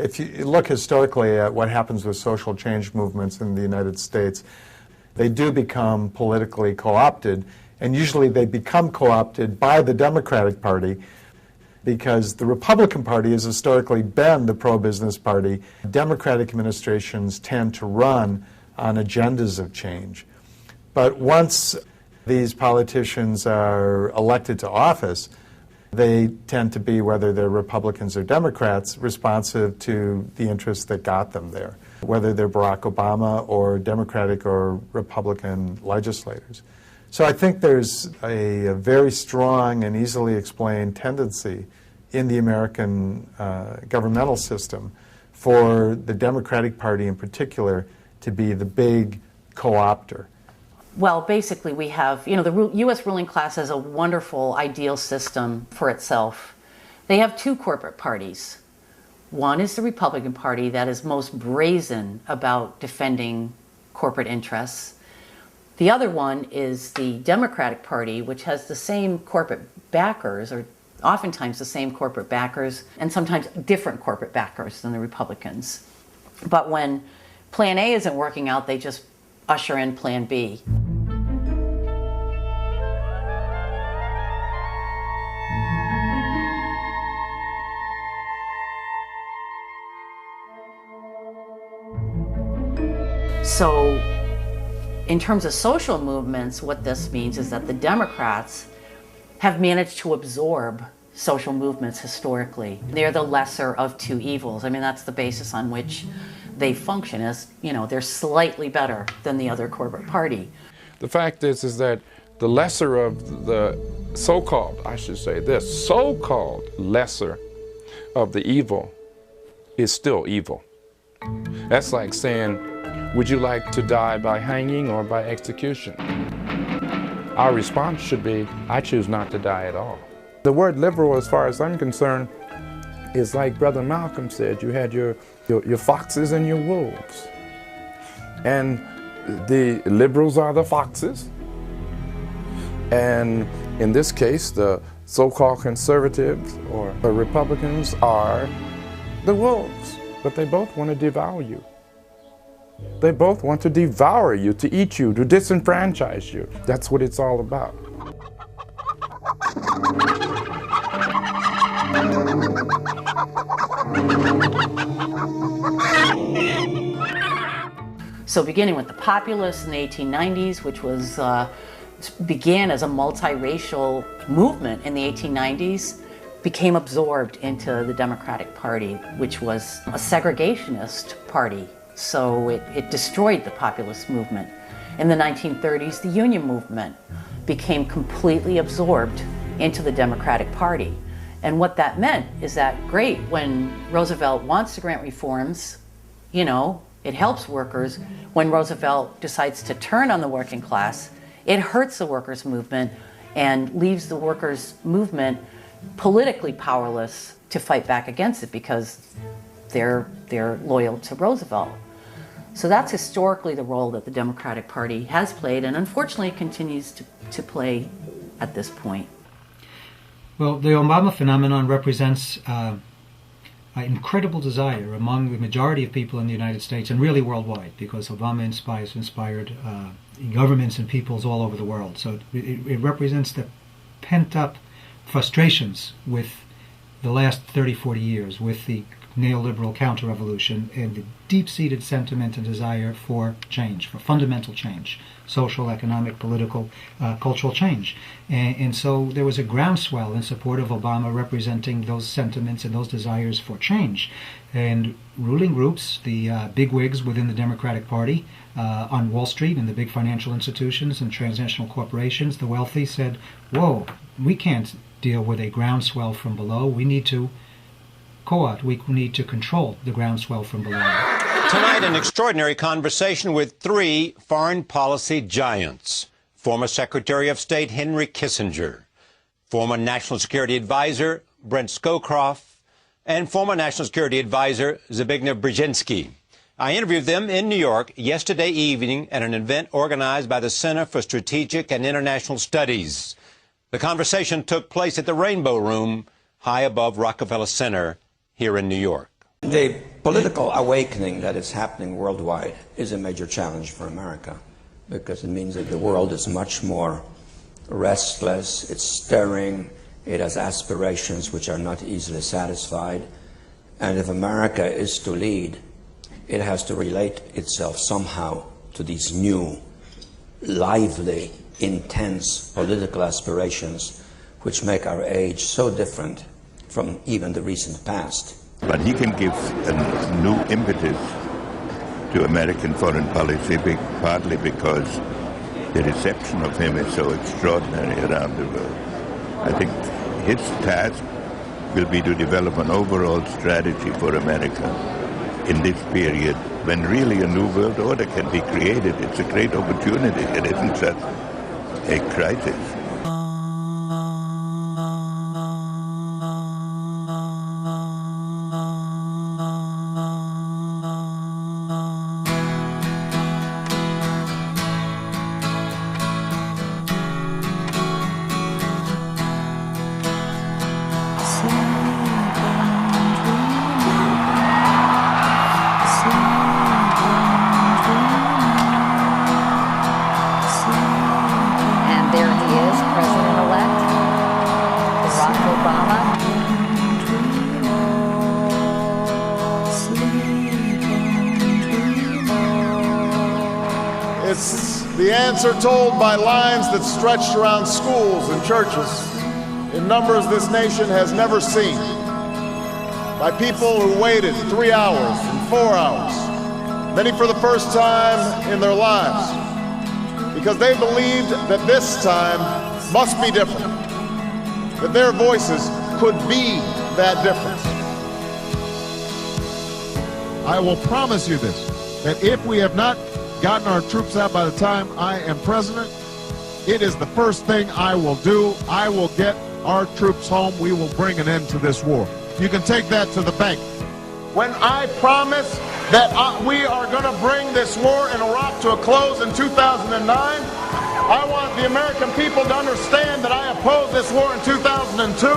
if you look historically at what happens with social change movements in the United States, they do become politically co-opted, and usually they become co-opted by the Democratic Party because the Republican Party has historically been the pro-business party. Democratic administrations tend to run on agendas of change. But once these politicians are elected to office, they tend to be, whether they're Republicans or Democrats, responsive to the interests that got them there, whether they're Barack Obama or Democratic or Republican legislators. So I think there's a very strong and easily explained tendency in the American governmental system for the Democratic Party in particular to be the big co-opter. Well, basically we have, the U.S. ruling class has a wonderful ideal system for itself. They have two corporate parties. One is the Republican Party that is most brazen about defending corporate interests. The other one is the Democratic Party, which has the same corporate backers, or oftentimes the same corporate backers, and sometimes different corporate backers than the Republicans. But when Plan A isn't working out, they just usher in Plan B. So, in terms of social movements, what this means is that the Democrats have managed to absorb social movements historically. They're the lesser of two evils. I mean, that's the basis on which they function as, they're slightly better than the other corporate party. The fact is that the lesser of the so-called, this so-called lesser of the evil is still evil. That's like saying, would you like to die by hanging or by execution? Our response should be, I choose not to die at all. The word liberal, as far as I'm concerned, is like Brother Malcolm said, you had your foxes and your wolves. And the liberals are the foxes. And in this case, the so-called conservatives or the Republicans are the wolves. But they both want to devour you. They both want to devour you, to eat you, to disenfranchise you. That's what it's all about. So beginning with the populists in the 1890s, which was began as a multiracial movement in the 1890s, became absorbed into the Democratic Party, which was a segregationist party. So it destroyed the populist movement. In the 1930s, the union movement became completely absorbed into the Democratic Party. And what that meant is that, great, when Roosevelt wants to grant reforms, it helps workers. When Roosevelt decides to turn on the working class, it hurts the workers' movement and leaves the workers' movement politically powerless to fight back against it because they're loyal to Roosevelt. So that's historically the role that the Democratic Party has played and unfortunately continues to play at this point. Well, the Obama phenomenon represents an incredible desire among the majority of people in the United States and really worldwide, because Obama inspired governments and peoples all over the world. So it represents the pent-up frustrations with the last 30, 40 years, with the neoliberal counter-revolution and the deep-seated sentiment and desire for change, for fundamental change, social, economic, political, cultural change. And so there was a groundswell in support of Obama representing those sentiments and those desires for change. And ruling groups, the bigwigs within the Democratic Party, on Wall Street and the big financial institutions and transnational corporations, the wealthy, said, whoa, we can't deal with a groundswell from below. We need to we need to control the groundswell from below. Tonight, an extraordinary conversation with three foreign policy giants. Former Secretary of State Henry Kissinger, former National Security Advisor Brent Scowcroft, and former National Security Advisor Zbigniew Brzezinski. I interviewed them in New York yesterday evening at an event organized by the Center for Strategic and International Studies. The conversation took place at the Rainbow Room, high above Rockefeller Center, here in New York. The political awakening that is happening worldwide is a major challenge for America, because it means that the world is much more restless, it's stirring, it has aspirations which are not easily satisfied. And if America is to lead, it has to relate itself somehow to these new, lively, intense political aspirations which make our age so different from even the recent past. But he can give a new impetus to American foreign policy, partly because the reception of him is so extraordinary around the world. I think his task will be to develop an overall strategy for America in this period when really a new world order can be created. It's a great opportunity. It isn't just a crisis. It's the answer told by lines that stretched around schools and churches in numbers this nation has never seen, by people who waited 3 hours and 4 hours, many for the first time in their lives, because they believed that this time must be different, that their voices could be that difference. I will promise you this, that if we have not gotten our troops out by the time I am president, it is the first thing I will do. I will get our troops home. We will bring an end to this war. You can take that to the bank. When I promise that we are going to bring this war in Iraq to a close in 2009, I want the American people to understand that I opposed this war in 2002, 2003,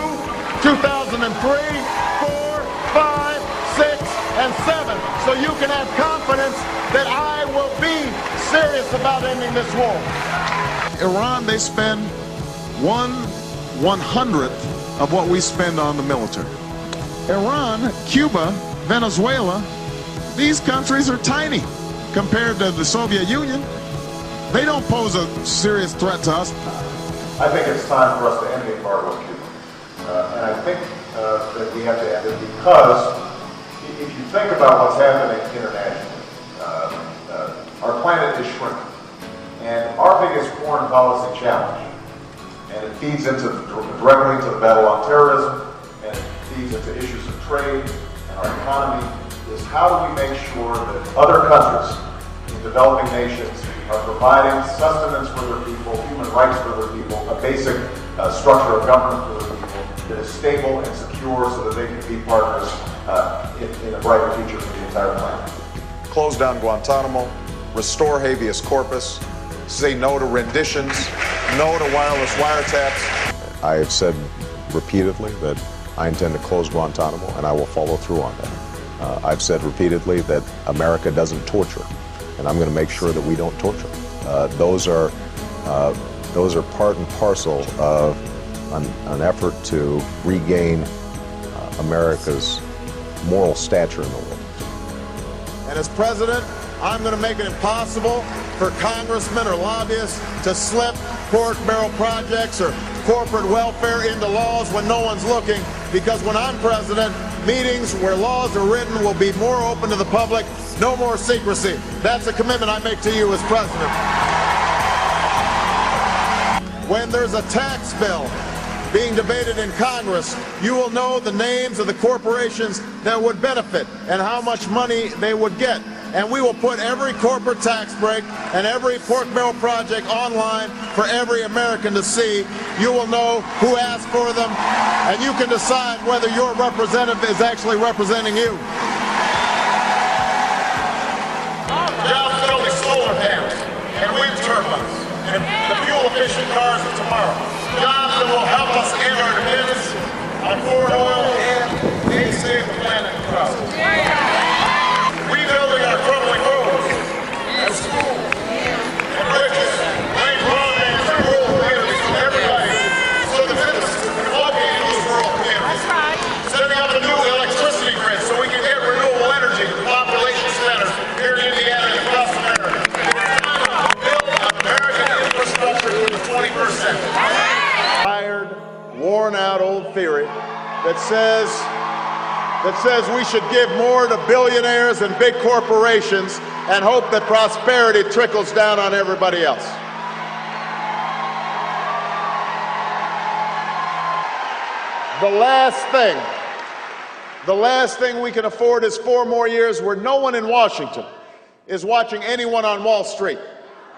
4, 5, 6, and 7, so you can have confidence that I will be serious about ending this war. Iran, they spend 1/100th of what we spend on the military. Iran, Cuba, Venezuela, these countries are tiny compared to the Soviet Union. They don't pose a serious threat to us. I think it's time for us to end the embargo on Cuba. And I think that we have to end it because if you think about what's happening internationally, our planet is shrinking. And our biggest foreign policy challenge, and it feeds directly into the battle on terrorism, and it feeds into issues of trade and our economy, is how do we make sure that other countries in developing nations are providing sustenance for their people, human rights for their people, a basic structure of government for their people that is stable and secure so that they can be partners in a brighter future for the entire planet. Close down Guantanamo, restore habeas corpus, say no to renditions, no to wireless wiretaps. I have said repeatedly that I intend to close Guantanamo, and I will follow through on that. I've said repeatedly that America doesn't torture, and I'm going to make sure that we don't torture. Those are part and parcel of an effort to regain America's moral stature in the world. And as president, I'm going to make it impossible for congressmen or lobbyists to slip pork barrel projects or corporate welfare into laws when no one's looking, because when I'm president, meetings where laws are written will be more open to the public, no more secrecy. That's a commitment I make to you as president. When there's a tax bill being debated in Congress, you will know the names of the corporations that would benefit and how much money they would get. And we will put every corporate tax break and every pork barrel project online for every American to see. You will know who asked for them, and you can decide whether your representative is actually representing you. Jobs that only solar panels and wind turbines and the fuel-efficient cars of tomorrow. Jobs that will help us end our dependence on foreign oil and save the planet in the process. Rebuilding our crumbling roads and schools and bridges, laying broadband to rural communities for everybody so the businesses can walk into those rural communities. Setting up a new electricity grid so we can get renewable energy to the population centers here in Indiana and across America. It's time to build American infrastructure for the 21st century. Tired, worn-out old theory that says we should give more to billionaires and big corporations and hope that prosperity trickles down on everybody else. The last thing we can afford is 4 more years where no one in Washington is watching anyone on Wall Street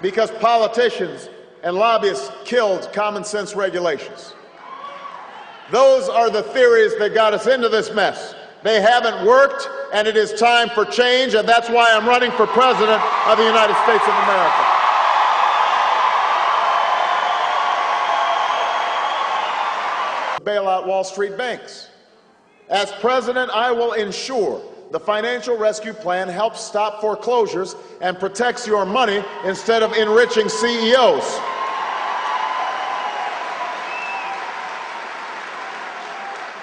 because politicians and lobbyists killed common sense regulations. Those are the theories that got us into this mess. They haven't worked, and it is time for change, and that's why I'm running for President of the United States of America. Bail out Wall Street banks. As president, I will ensure the financial rescue plan helps stop foreclosures and protects your money instead of enriching CEOs.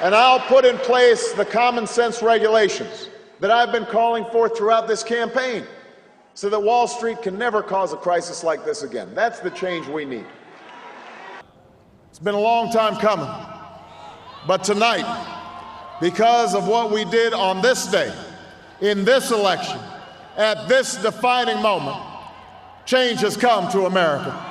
And I'll put in place the common sense regulations that I've been calling for throughout this campaign so that Wall Street can never cause a crisis like this again. That's the change we need. It's been a long time coming, but tonight, because of what we did on this day, in this election, at this defining moment, change has come to America.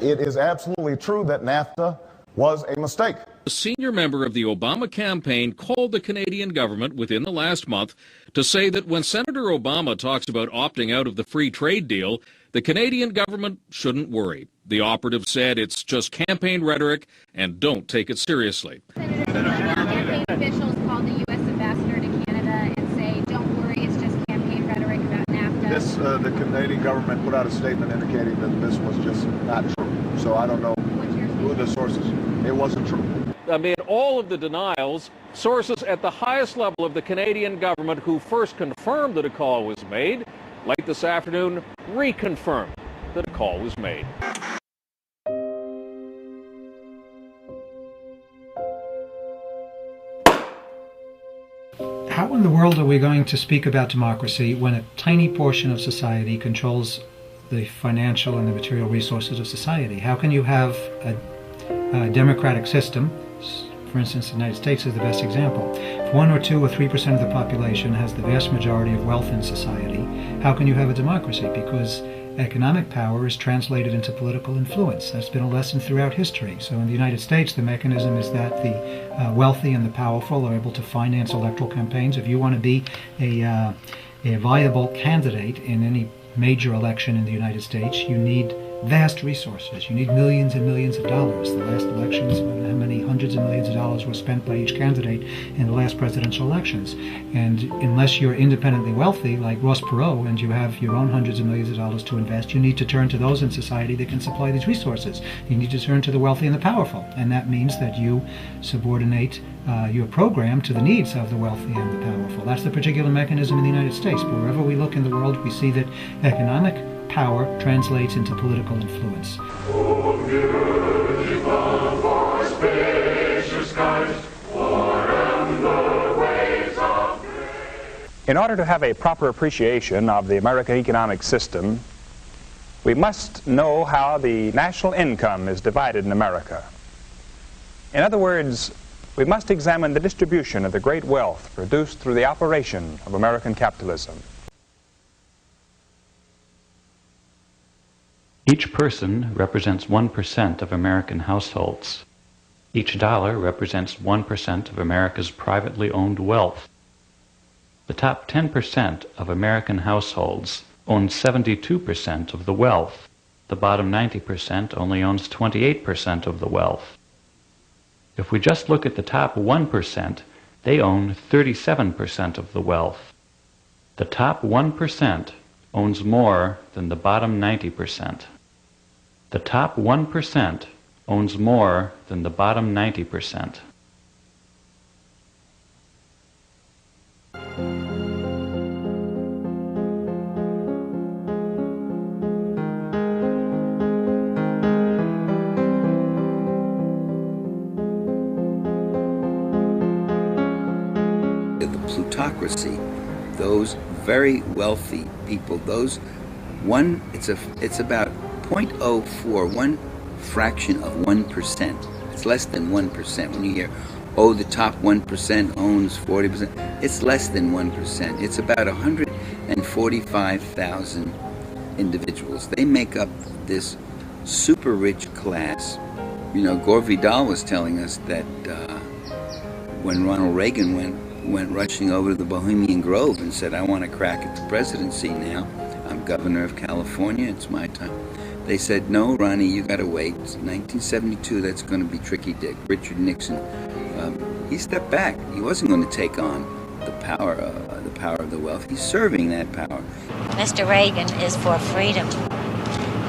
It is absolutely true that NAFTA was a mistake. A senior member of the Obama campaign called the Canadian government within the last month to say that when Senator Obama talks about opting out of the free trade deal, the Canadian government shouldn't worry. The operative said it's just campaign rhetoric and don't take it seriously. Campaign officials called the U.S. ambassador to Canada and say, don't worry, it's just campaign rhetoric about NAFTA. The Canadian government put out a statement indicating that this was just not true. So I don't know who the sources. It wasn't true. Amid all of the denials, sources at the highest level of the Canadian government who first confirmed that a call was made, late this afternoon, reconfirmed that a call was made. How in the world are we going to speak about democracy when a tiny portion of society controls the financial and the material resources of society? How can you have a democratic system? For instance, the United States is the best example. If 1 or 2 or 3% of the population has the vast majority of wealth in society, how can you have a democracy? Because economic power is translated into political influence. That's been a lesson throughout history. So in the United States, the mechanism is that the wealthy and the powerful are able to finance electoral campaigns. If you want to be a viable candidate in any major election in the United States, you need vast resources. You need millions and millions of dollars. The last elections, how many hundreds of millions of dollars were spent by each candidate in the last presidential elections. And unless you're independently wealthy, like Ross Perot, and you have your own hundreds of millions of dollars to invest, you need to turn to those in society that can supply these resources. You need to turn to the wealthy and the powerful. And that means that you subordinate your program to the needs of the wealthy and the powerful. That's the particular mechanism in the United States. But wherever we look in the world, we see that economic power translates into political influence. In order to have a proper appreciation of the American economic system, we must know how the national income is divided in America. In other words, we must examine the distribution of the great wealth produced through the operation of American capitalism. Each person represents 1% of American households. Each dollar represents 1% of America's privately owned wealth. The top 10% of American households own 72% of the wealth. The bottom 90% only owns 28% of the wealth. If we just look at the top 1%, They own 37% of the wealth. The top 1% owns more than the bottom 90%. The top 1% owns more than the bottom 90%. The plutocracy, those very wealthy people, those one, it's about 0.04, one fraction of 1%. It's less than 1%. When you hear, oh, the top 1% owns 40%, it's less than 1%. It's about 145,000 individuals. They make up this super rich class. You know, Gore Vidal was telling us that when Ronald Reagan went rushing over to the Bohemian Grove and said, I want to crack at the presidency now. I'm governor of California, it's my time. They said, no, Ronnie, you got to wait. It's 1972, that's going to be tricky dick. Richard Nixon, he stepped back. He wasn't going to take on the power of the wealth. He's serving that power. Mr. Reagan is for freedom,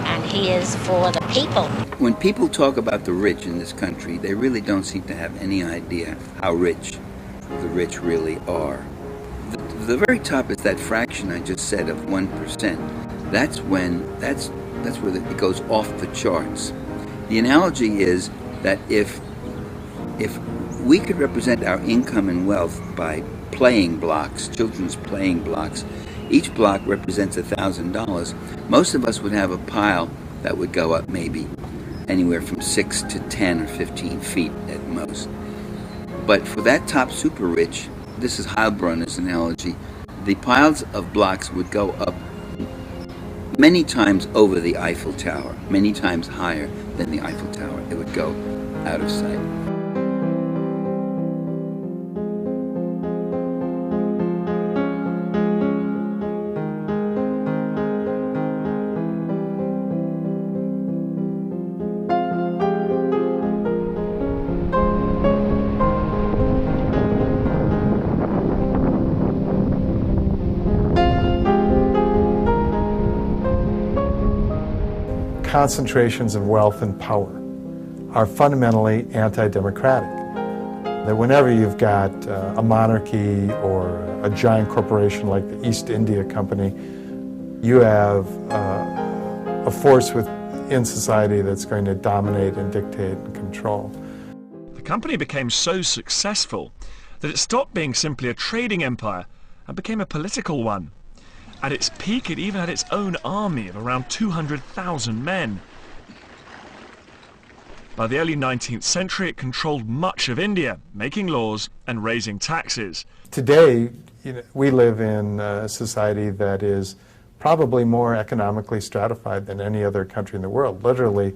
and he is for the people. When people talk about the rich in this country, they really don't seem to have any idea how rich the rich really are. The very top is that fraction I just said of 1%. That's where it goes off the charts. The analogy is that if we could represent our income and wealth by playing blocks, children's playing blocks, each block represents $1,000, most of us would have a pile that would go up maybe anywhere from 6 to 10 or 15 feet at most. But for that top super rich, this is Heilbronner's analogy, the piles of blocks would go up many times over the Eiffel Tower, many times higher than the Eiffel Tower. It would go out of sight. Concentrations of wealth and power are fundamentally anti-democratic. That whenever you've got a monarchy or a giant corporation like the East India Company, you have a force in society that's going to dominate and dictate and control. The company became so successful that it stopped being simply a trading empire and became a political one. At its peak, it even had its own army of around 200,000 men. By the early 19th century, it controlled much of India, making laws and raising taxes. Today, we live in a society that is probably more economically stratified than any other country in the world. Literally,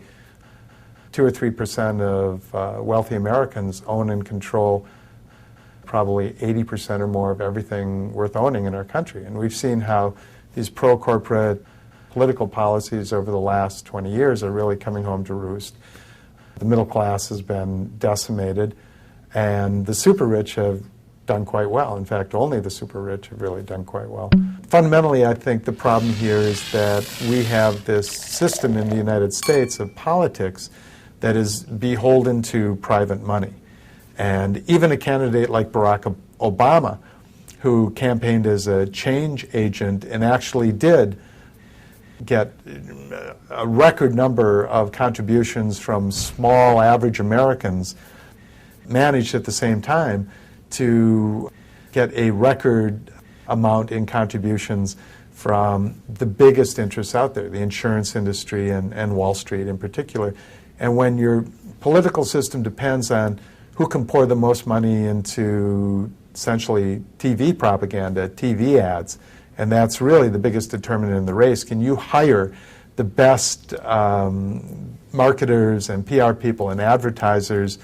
2 or 3% of wealthy Americans own and control probably 80% or more of everything worth owning in our country. And we've seen how these pro-corporate political policies over the last 20 years are really coming home to roost. The middle class has been decimated, and the super rich have done quite well. In fact, only the super rich have really done quite well. Fundamentally, I think the problem here is that we have this system in the United States of politics that is beholden to private money. And even a candidate like Barack Obama, who campaigned as a change agent and actually did get a record number of contributions from small, average Americans, managed at the same time to get a record amount in contributions from the biggest interests out there, the insurance industry and Wall Street in particular. And when your political system depends on who can pour the most money into essentially TV propaganda, TV ads, and that's really the biggest determinant in the race. Can you hire the best marketers and PR people and advertisers,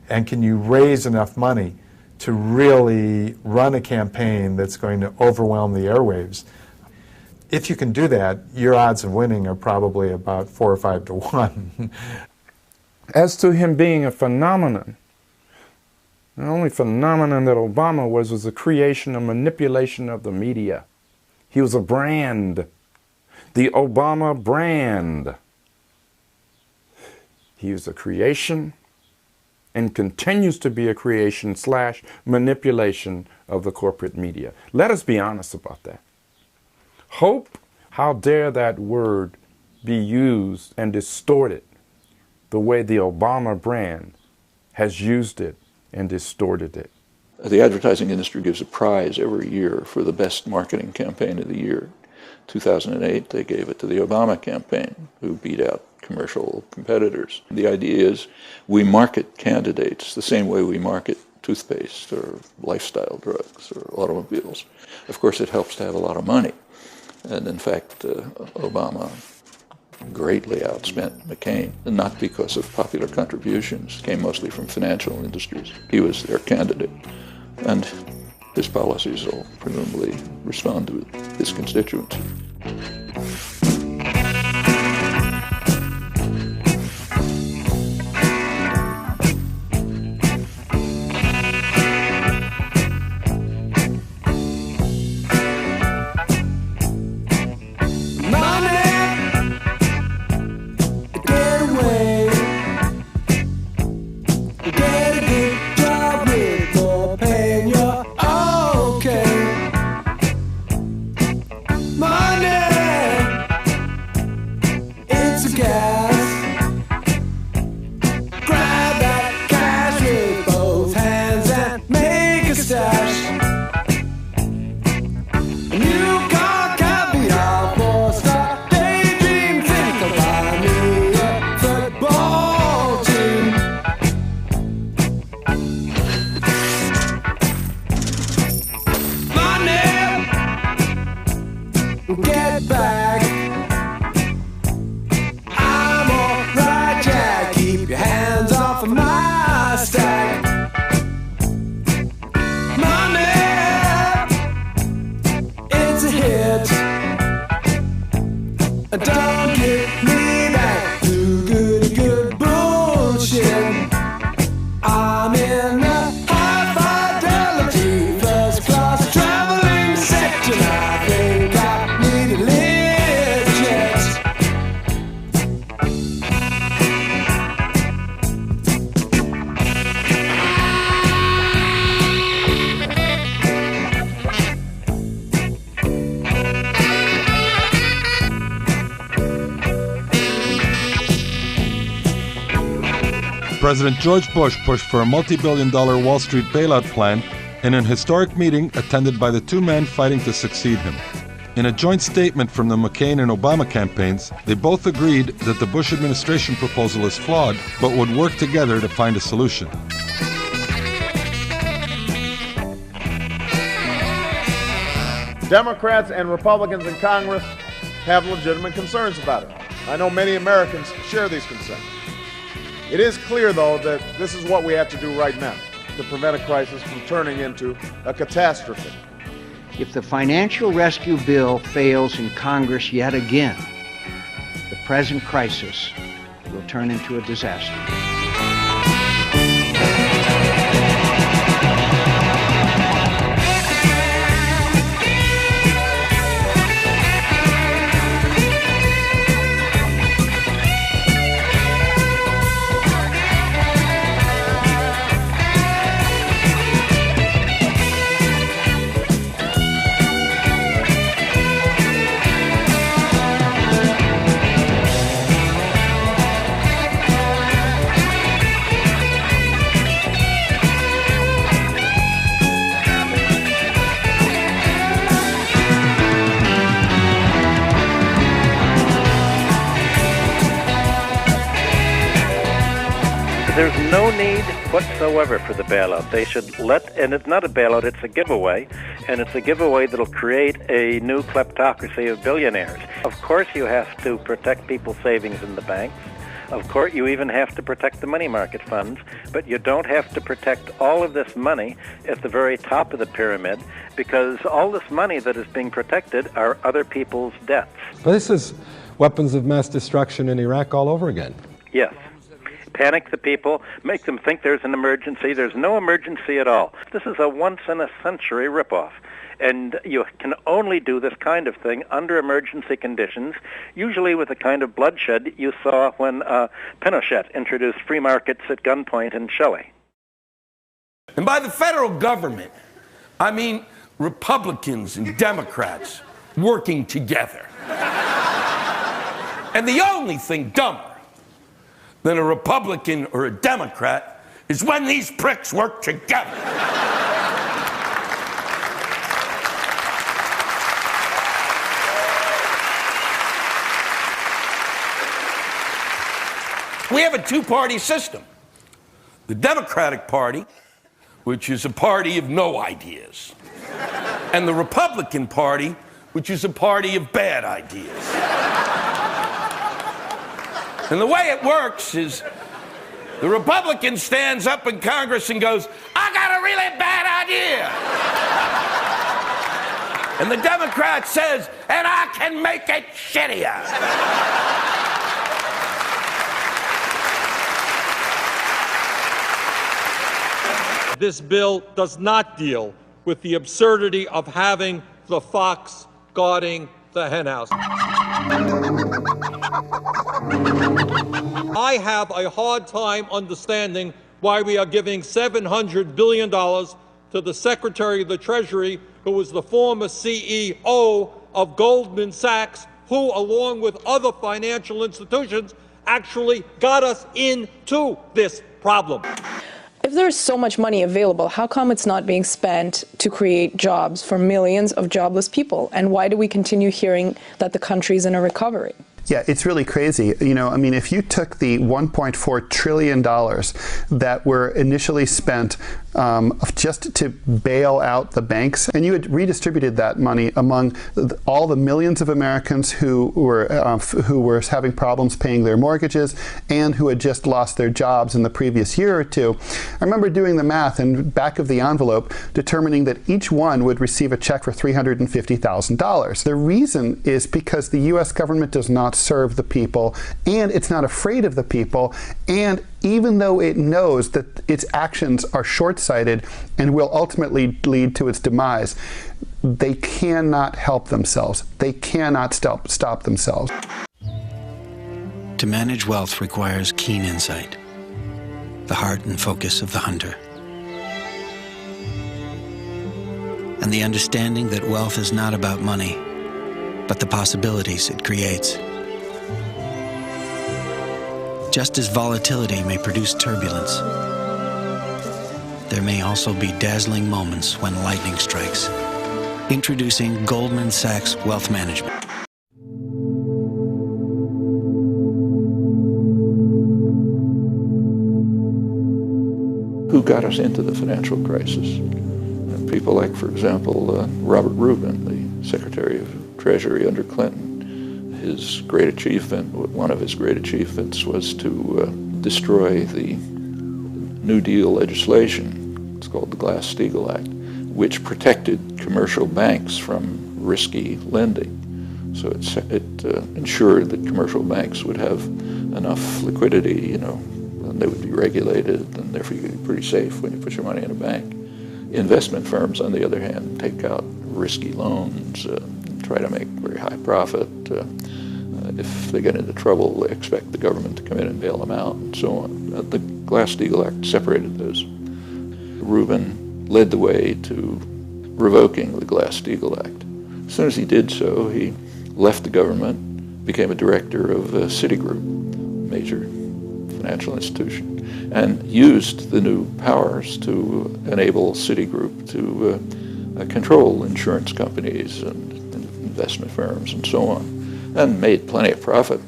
and can you raise enough money to really run a campaign that's going to overwhelm the airwaves? If you can do that, your odds of winning are probably about 4 or 5 to 1. As to him being a phenomenon, The only phenomenon that Obama was the creation and manipulation of the media. He was a brand, the Obama brand. He was a creation and continues to be a creation / manipulation of the corporate media. Let us be honest about that. Hope, how dare that word be used and distorted the way the Obama brand has used it and distorted it. The advertising industry gives a prize every year for the best marketing campaign of the year. 2008, they gave it to the Obama campaign, who beat out commercial competitors. The idea is we market candidates the same way we market toothpaste or lifestyle drugs or automobiles. Of course, it helps to have a lot of money. And in fact, Obama greatly outspent McCain, and not because of popular contributions. It came mostly from financial industries. He was their candidate. And his policies will presumably respond to his constituency. President George Bush pushed for a multi-billion-dollar Wall Street bailout plan in an historic meeting attended by the two men fighting to succeed him. In a joint statement from the McCain and Obama campaigns, they both agreed that the Bush administration proposal is flawed, but would work together to find a solution. Democrats and Republicans in Congress have legitimate concerns about it. I know many Americans share these concerns. It is clear, though, that this is what we have to do right now to prevent a crisis from turning into a catastrophe. If the financial rescue bill fails in Congress yet again, the present crisis will turn into a disaster. There's no need whatsoever for the bailout. They should and it's not a bailout, it's a giveaway, and it's a giveaway that'll create a new kleptocracy of billionaires. Of course you have to protect people's savings in the banks. Of course you even have to protect the money market funds, but you don't have to protect all of this money at the very top of the pyramid, because all this money that is being protected are other people's debts. But this is weapons of mass destruction in Iraq all over again. Yes. panic the people, make them think there's an emergency. There's no emergency at all. This is a once-in-a-century ripoff. And you can only do this kind of thing under emergency conditions, usually with the kind of bloodshed you saw when Pinochet introduced free markets at gunpoint in Chile. And by the federal government, I mean Republicans and Democrats working together. And the only thing dumber than a Republican or a Democrat is when these pricks work together. We have a two-party system. The Democratic Party, which is a party of no ideas, and the Republican Party, which is a party of bad ideas. And the way it works is the Republican stands up in Congress and goes, "I got a really bad idea." And the Democrat says, "And I can make it shittier." This bill does not deal with the absurdity of having the fox guarding the henhouse. I have a hard time understanding why we are giving $700 billion to the Secretary of the Treasury, who was the former CEO of Goldman Sachs, who, along with other financial institutions, actually got us into this problem. If there's so much money available, how come it's not being spent to create jobs for millions of jobless people? And why do we continue hearing that the country's in a recovery? Yeah, it's really crazy. You know, I mean, if you took the $1.4 trillion that were initially spent just to bail out the banks, and you had redistributed that money among all the millions of Americans who were having problems paying their mortgages and who had just lost their jobs in the previous year or two, I remember doing the math and back of the envelope determining that each one would receive a check for $350,000. The reason is because the U.S. government does not serve the people, and it's not afraid of the people, and even though it knows that its actions are short-sighted and will ultimately lead to its demise, they cannot help themselves. They cannot stop themselves. To manage wealth requires keen insight, the heart and focus of the hunter, and the understanding that wealth is not about money, but the possibilities it creates. Just as volatility may produce turbulence, there may also be dazzling moments when lightning strikes. Introducing Goldman Sachs Wealth Management. Who got us into the financial crisis? People like, for example, Robert Rubin, the Secretary of Treasury under Clinton. His great achievement, one of his great achievements, was to destroy the New Deal legislation. It's called the Glass-Steagall Act, which protected commercial banks from risky lending. So it ensured that commercial banks would have enough liquidity, you know, and they would be regulated, and therefore you'd be pretty safe when you put your money in a bank. Investment firms, on the other hand, take out risky loans, try to make very high profit. If they get into trouble, they expect the government to come in and bail them out, and so on. The Glass-Steagall Act separated those. Rubin led the way to revoking the Glass-Steagall Act. As soon as he did so, he left the government, became a director of Citigroup, a major financial institution, and used the new powers to enable Citigroup to control insurance companies and investment firms and so on, and made plenty of profit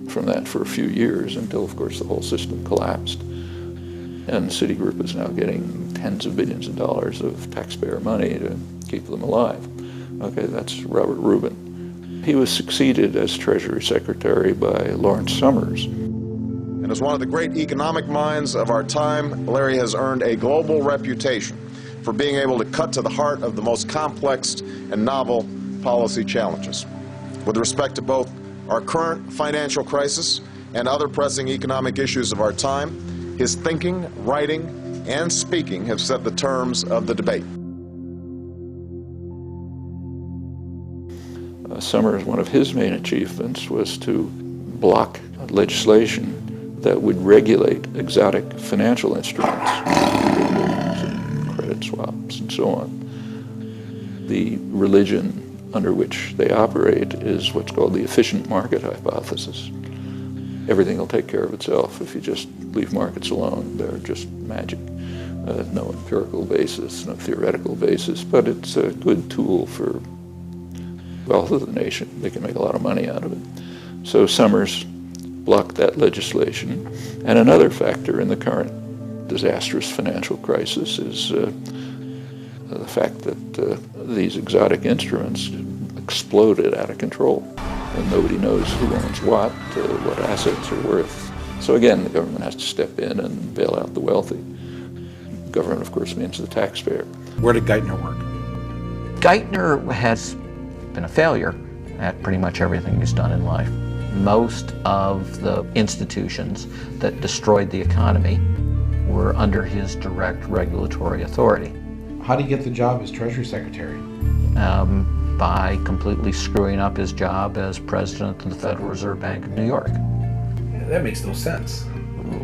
from that for a few years until, of course, the whole system collapsed. And Citigroup is now getting tens of billions of dollars of taxpayer money to keep them alive. Okay, that's Robert Rubin. He was succeeded as Treasury Secretary by Lawrence Summers. And as one of the great economic minds of our time, Larry has earned a global reputation for being able to cut to the heart of the most complex and novel policy challenges. With respect to both our current financial crisis and other pressing economic issues of our time, His thinking, writing, and speaking have set the terms of the debate. Summers, one of his main achievements was to block legislation that would regulate exotic financial instruments, credit swaps, and so on. The religion under which they operate is what's called the efficient market hypothesis. Everything will take care of itself if you just leave markets alone. They're just magic. No empirical basis, no theoretical basis, but it's a good tool for wealth of the nation. They can make a lot of money out of it. So Summers blocked that legislation. And another factor in the current disastrous financial crisis is the fact that these exotic instruments exploded out of control. And nobody knows who owns what assets are worth. So again, the government has to step in and bail out the wealthy. Government, of course, means the taxpayer. Where did Geithner work? Geithner has been a failure at pretty much everything he's done in life. Most of the institutions that destroyed the economy were under his direct regulatory authority. How did he get the job as Treasury Secretary? By completely screwing up his job as president of the Federal Reserve Bank of New York. Yeah, that makes no sense.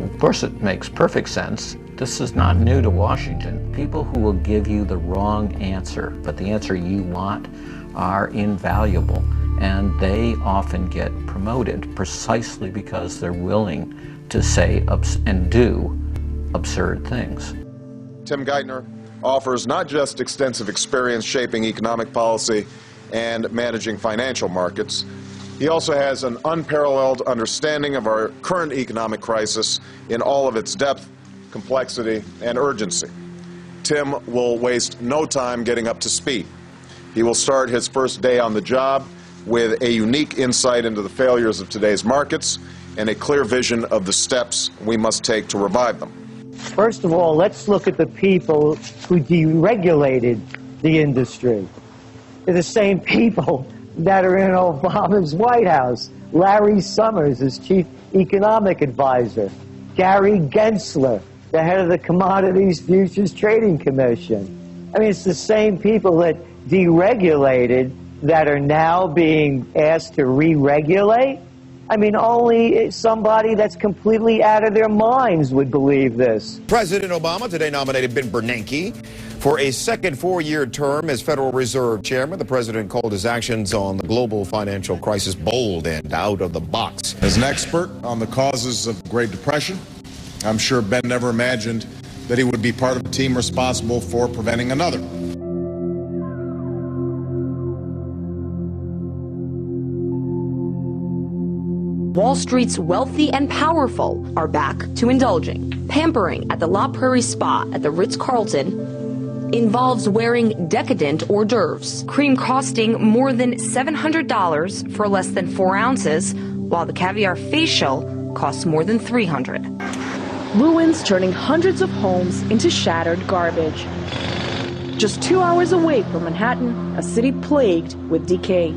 Of course it makes perfect sense. This is not new to Washington. People who will give you the wrong answer, but the answer you want, are invaluable, and they often get promoted precisely because they're willing to say and do absurd things. Tim Geithner offers not just extensive experience shaping economic policy and managing financial markets, he also has an unparalleled understanding of our current economic crisis in all of its depth, complexity, and urgency. Tim will waste no time getting up to speed. He will start his first day on the job with a unique insight into the failures of today's markets and a clear vision of the steps we must take to revive them. First of all, let's look at the people who deregulated the industry. They're the same people that are in Obama's White House. Larry Summers is chief economic advisor. Gary Gensler, the head of the Commodities Futures Trading Commission. I mean, it's the same people that deregulated that are now being asked to re-regulate. I mean, only somebody that's completely out of their minds would believe this. President Obama today nominated Ben Bernanke for a second four-year term as Federal Reserve Chairman. The president called his actions on the global financial crisis bold and out of the box. As an expert on the causes of the Great Depression, I'm sure Ben never imagined that he would be part of a team responsible for preventing another. Wall Street's wealthy and powerful are back to indulging. Pampering at the La Prairie Spa at the Ritz-Carlton involves wearing decadent hors d'oeuvres, cream costing more than $700 for less than 4 ounces, while the caviar facial costs more than $300. Ruins turning hundreds of homes into shattered garbage. Just 2 hours away from Manhattan, a city plagued with decay.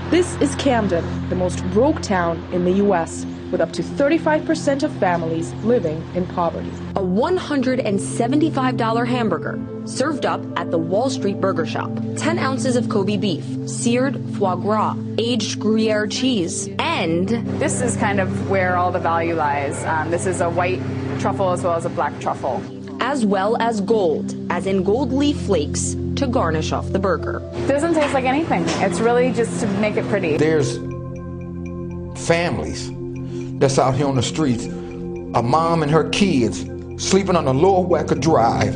This is Camden, the most broke town in the U.S., with up to 35% of families living in poverty. A $175 hamburger served up at the Wall Street Burger Shop. 10 ounces of Kobe beef, seared foie gras, aged Gruyere cheese, and... This is kind of where all the value lies. This is a white truffle as well as a black truffle. As well as gold, as in gold leaf flakes, to garnish off the burger. Doesn't taste like anything. It's really just to make it pretty. There's families that's out here on the streets, a mom and her kids sleeping on the Lower Wacker Drive,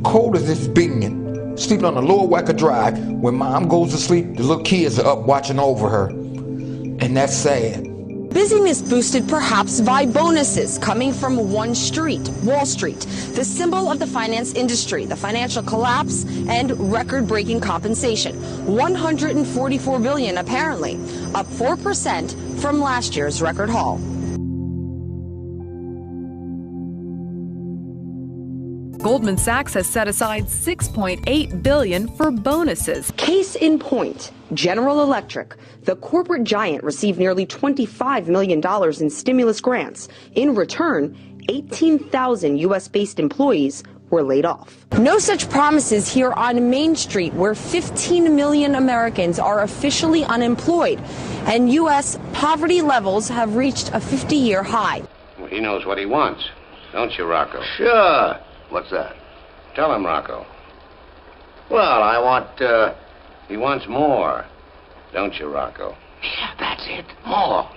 cold as it's being, sleeping on the Lower Wacker Drive. When mom goes to sleep, the little kids are up watching over her, and that's sad. Busyness boosted perhaps by bonuses coming from one street, Wall Street, the symbol of the finance industry, the financial collapse, and record-breaking compensation. $144 billion apparently, up 4% from last year's record haul. Goldman Sachs has set aside $6.8 billion for bonuses. Case in point, General Electric, the corporate giant, received nearly $25 million in stimulus grants. In return, 18,000 U.S.-based employees were laid off. No such promises here on Main Street, where 15 million Americans are officially unemployed, and U.S. poverty levels have reached a 50-year high. Well, he knows what he wants, don't you, Rocco? Sure. What's that? Tell him, Rocco. Well, I want, He wants more, don't you, Rocco? Yeah, that's it. More.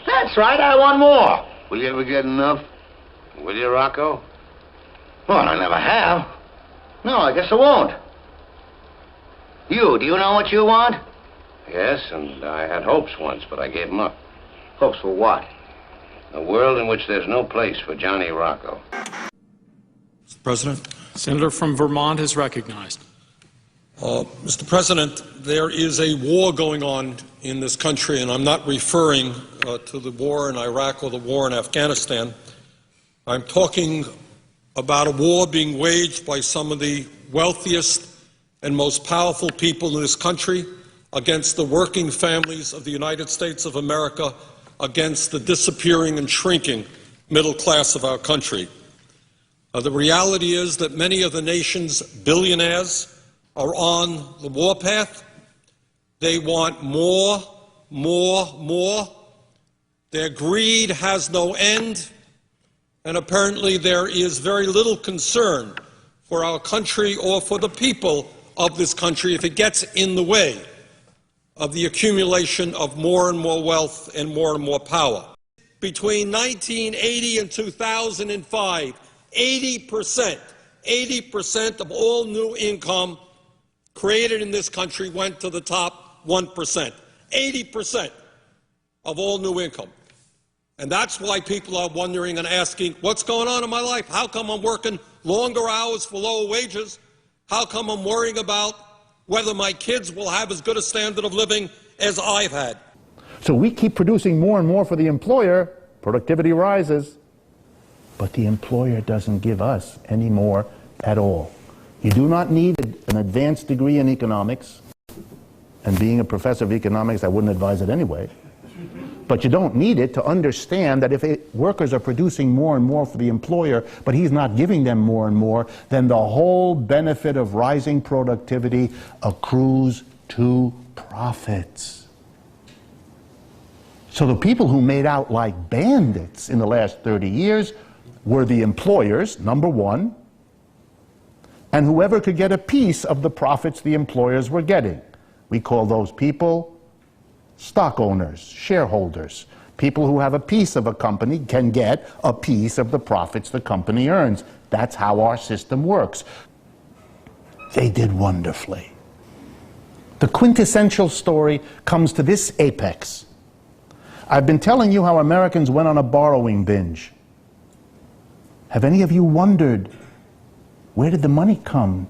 That's right, I want more. Will you ever get enough? Will you, Rocco? Well, I never have. No, I guess I won't. Do you know what you want? Yes, and I had hopes once, but I gave them up. Hopes for what? A world in which there's no place for Johnny Rocco. Mr. President, Senator from Vermont is recognized. Mr. President, there is a war going on in this country, and I'm not referring to the war in Iraq or the war in Afghanistan. I'm talking about a war being waged by some of the wealthiest and most powerful people in this country against the working families of the United States of America, against the disappearing and shrinking middle class of our country. The reality is that many of the nation's billionaires are on the warpath. They want more, more, more. Their greed has no end, and apparently there is very little concern for our country or for the people of this country if it gets in the way of the accumulation of more and more wealth and more power. Between 1980 and 2005, 80% of all new income created in this country went to the top 1%. 80% of all new income. And that's why people are wondering and asking, what's going on in my life? How come I'm working longer hours for lower wages? How come I'm worrying about whether my kids will have as good a standard of living as I've had? So we keep producing more and more for the employer, productivity rises, but the employer doesn't give us any more at all. You do not need an advanced degree in economics, and being a professor of economics, I wouldn't advise it anyway. But you don't need it to understand that if workers are producing more and more for the employer, but he's not giving them more and more, then the whole benefit of rising productivity accrues to profits. So the people who made out like bandits in the last 30 years were the employers, number one, and whoever could get a piece of the profits the employers were getting. We call those people stock owners, shareholders. People who have a piece of a company can get a piece of the profits the company earns. That's how our system works. They did wonderfully. The quintessential story comes to this apex. I've been telling you how Americans went on a borrowing binge. Have any of you wondered, where did the money come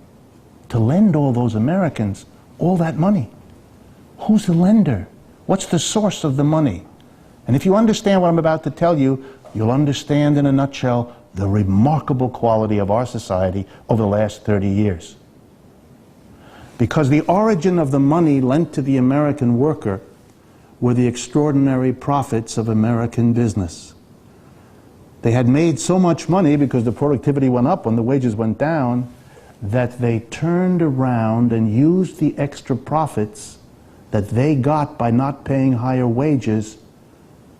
to lend all those Americans all that money? Who's the lender? What's the source of the money? And if you understand what I'm about to tell you, you'll understand in a nutshell the remarkable quality of our society over the last 30 years. Because the origin of the money lent to the American worker were the extraordinary profits of American business. They had made so much money because the productivity went up when the wages went down that they turned around and used the extra profits that they got by not paying higher wages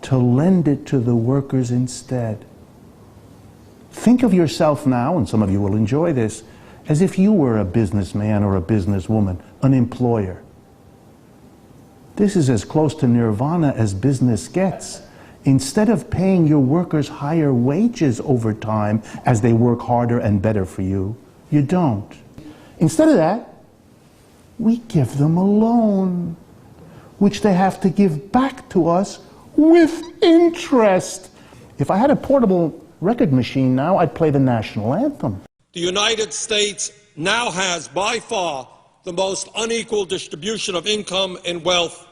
to lend it to the workers instead. Think of yourself now, and some of you will enjoy this, as if you were a businessman or a businesswoman, an employer. This is as close to nirvana as business gets. Instead of paying your workers higher wages over time as they work harder and better for you, you don't. Instead of that, we give them a loan, which they have to give back to us with interest. If I had a portable record machine now, I'd play the national anthem. The United States now has, by far, the most unequal distribution of income and wealth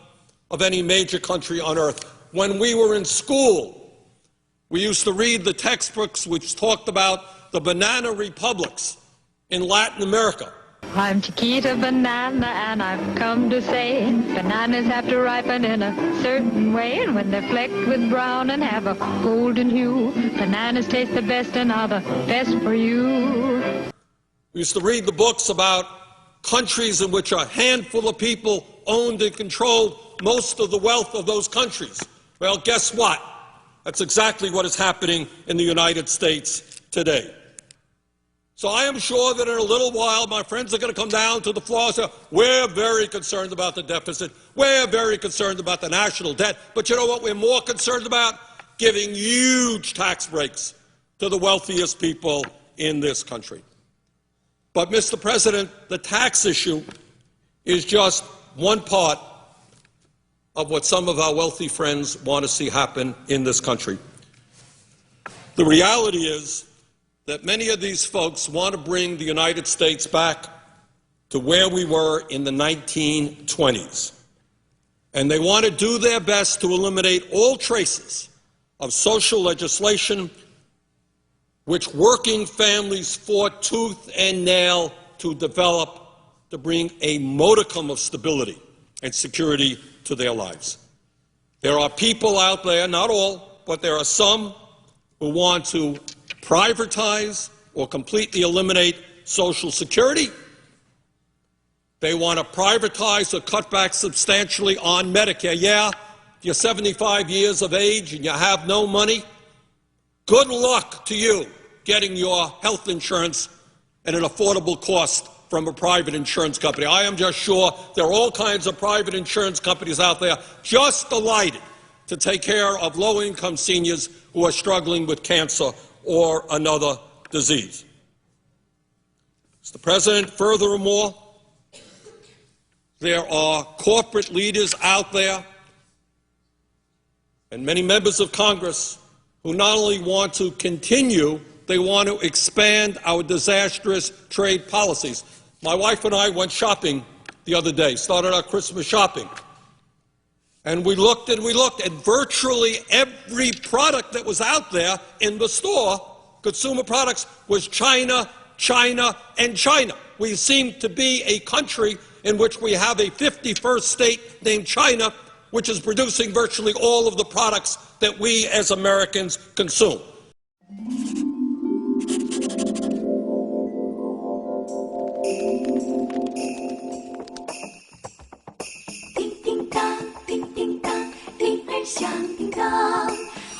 of any major country on earth. When we were in school, we used to read the textbooks which talked about the banana republics in Latin America. I'm Chiquita Banana, and I've come to say bananas have to ripen in a certain way, and when they're flecked with brown and have a golden hue, bananas taste the best and are the best for you. We used to read the books about countries in which a handful of people owned and controlled most of the wealth of those countries. Well, guess what? That's exactly what is happening in the United States today. So I am sure that in a little while my friends are going to come down to the floor and say, we're very concerned about the deficit, we're very concerned about the national debt, but you know what we're more concerned about? Giving huge tax breaks to the wealthiest people in this country. But, Mr. President, the tax issue is just one part of what some of our wealthy friends want to see happen in this country. The reality is that many of these folks want to bring the United States back to where we were in the 1920s. And they want to do their best to eliminate all traces of social legislation which working families fought tooth and nail to develop to bring a modicum of stability and security to their lives. There are people out there, not all, but there are some who want to privatize or completely eliminate Social Security. They want to privatize or cut back substantially on Medicare. Yeah, if you're 75 years of age and you have no money, good luck to you getting your health insurance at an affordable cost from a private insurance company. I am just sure there are all kinds of private insurance companies out there just delighted to take care of low-income seniors who are struggling with cancer or another disease. Mr. President, furthermore, there are corporate leaders out there and many members of Congress who not only want to continue, they want to expand our disastrous trade policies. My wife and I went shopping the other day, started our Christmas shopping. And we looked, and virtually every product that was out there in the store, consumer products, was China, China, and China. We seem to be a country in which we have a 51st state named China, which is producing virtually all of the products that we as Americans consume.响叮当，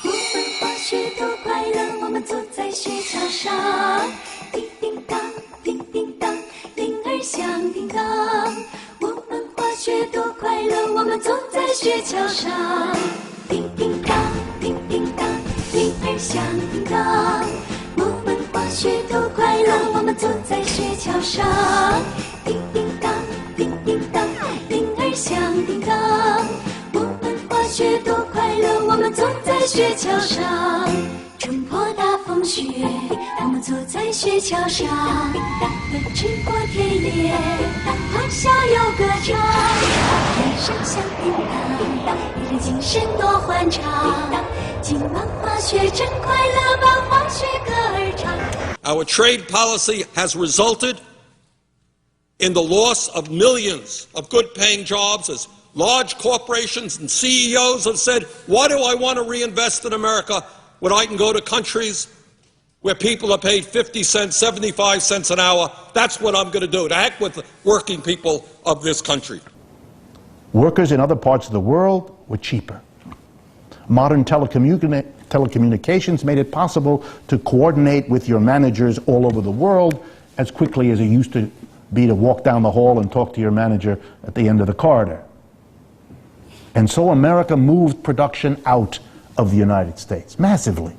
我们滑雪多快乐，我们坐在雪橇上。叮叮当，叮叮当，铃儿响叮当，我们滑雪多快乐，我们坐在雪橇上。叮叮当，叮叮当，铃儿响叮当，我们滑雪多快乐，我们坐在雪橇上。叮叮当，叮叮当，铃儿响叮当。滑雪多快乐，我们坐在雪橇上，冲破大风雪，我们坐在雪橇上，奔驰过田野，欢笑又歌唱，人声响叮当，一人精神多欢畅，今晚滑雪真快乐，把滑雪歌儿唱。Our trade policy has resulted in the loss of millions of good-paying jobs as large corporations and CEOs have said, why do I want to reinvest in America when I can go to countries where people are paid 50 cents, 75 cents an hour? That's what I'm going to do. To heck with the working people of this country. Workers in other parts of the world were cheaper. Modern telecommunications made it possible to coordinate with your managers all over the world as quickly as it used to be to walk down the hall and talk to your manager at the end of the corridor. And so America moved production out of the United States, massively.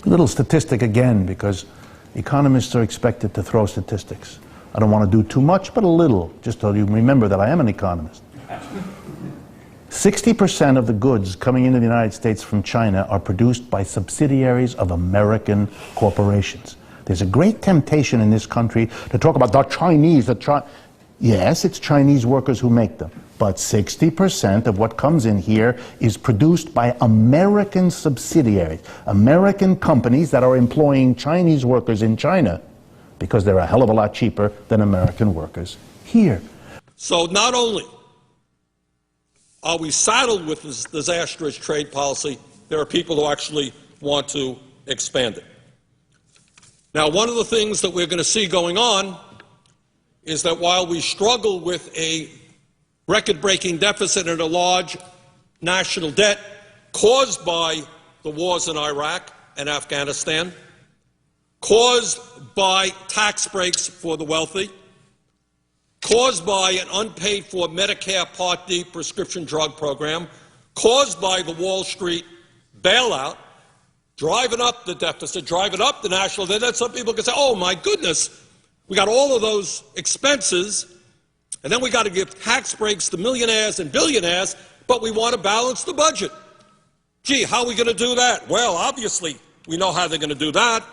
A little statistic again, because economists are expected to throw statistics. I don't want to do too much, but a little, just so you remember that I am an economist. 60% of the goods coming into the United States from China are produced by subsidiaries of American corporations. There's a great temptation in this country to talk about the Chinese, Yes, it's Chinese workers who make them, but 60% of what comes in here is produced by American subsidiaries, American companies that are employing Chinese workers in China because they're a hell of a lot cheaper than American workers here. So not only are we saddled with this disastrous trade policy, there are people who actually want to expand it. Now, one of the things that we're going to see going on is that while we struggle with a record-breaking deficit and a large national debt caused by the wars in Iraq and Afghanistan, caused by tax breaks for the wealthy, caused by an unpaid-for Medicare Part D prescription drug program, caused by the Wall Street bailout, driving up the deficit, driving up the national debt. Then some people can say, oh, my goodness, we got all of those expenses, and then we got to give tax breaks to millionaires and billionaires, but we want to balance the budget. Gee, how are we going to do that? Well, obviously, we know how they're going to do that.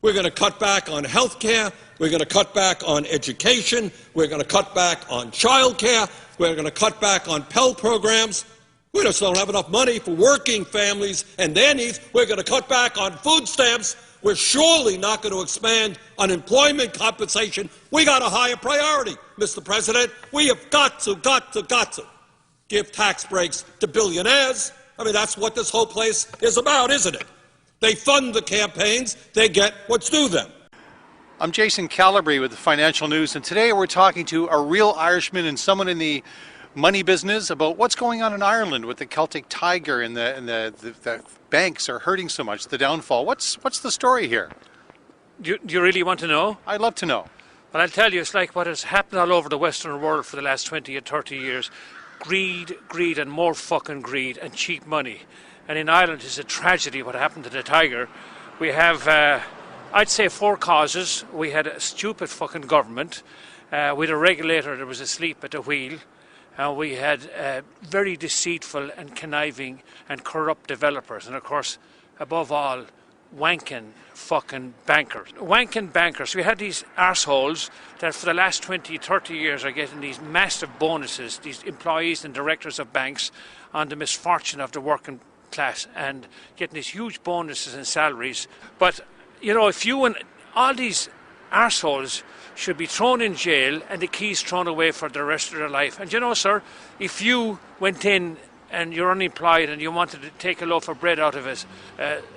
We're going to cut back on health care. We're going to cut back on education. We're going to cut back on child care. We're going to cut back on Pell programs. We just don't have enough money for working families and their needs. We're going to cut back on food stamps. We're surely not going to expand unemployment compensation. We got a higher priority, Mr. President. We have got to give tax breaks to billionaires. I mean, that's what this whole place is about, isn't it? They fund the campaigns. They get what's due them. I'm Jason Calabrese with the Financial News, and today we're talking to a real Irishman and someone in the money business about what's going on in Ireland with the Celtic Tiger and the banks are hurting so much, the downfall. What's the story here? Do you really want to know? I'd love to know. Well, I'll tell you, it's like what has happened all over the Western world for the last 20 or 30 years. Greed, and more fucking greed and cheap money. And in Ireland, it's a tragedy what happened to the Tiger. We have, I'd say, 4 causes. We had a stupid fucking government. We had a regulator that was asleep at the wheel. We had very deceitful and conniving and corrupt developers. And of course, above all, wanking fucking bankers. Wanking bankers. We had these arseholes that for the last 20, 30 years are getting these massive bonuses, these employees and directors of banks, on the misfortune of the working class and getting these huge bonuses and salaries. But, you know, if you and all these arseholes should be thrown in jail and the keys thrown away for the rest of their life. And you know, sir, if you went in and you're unemployed and you wanted to take a loaf of bread out of a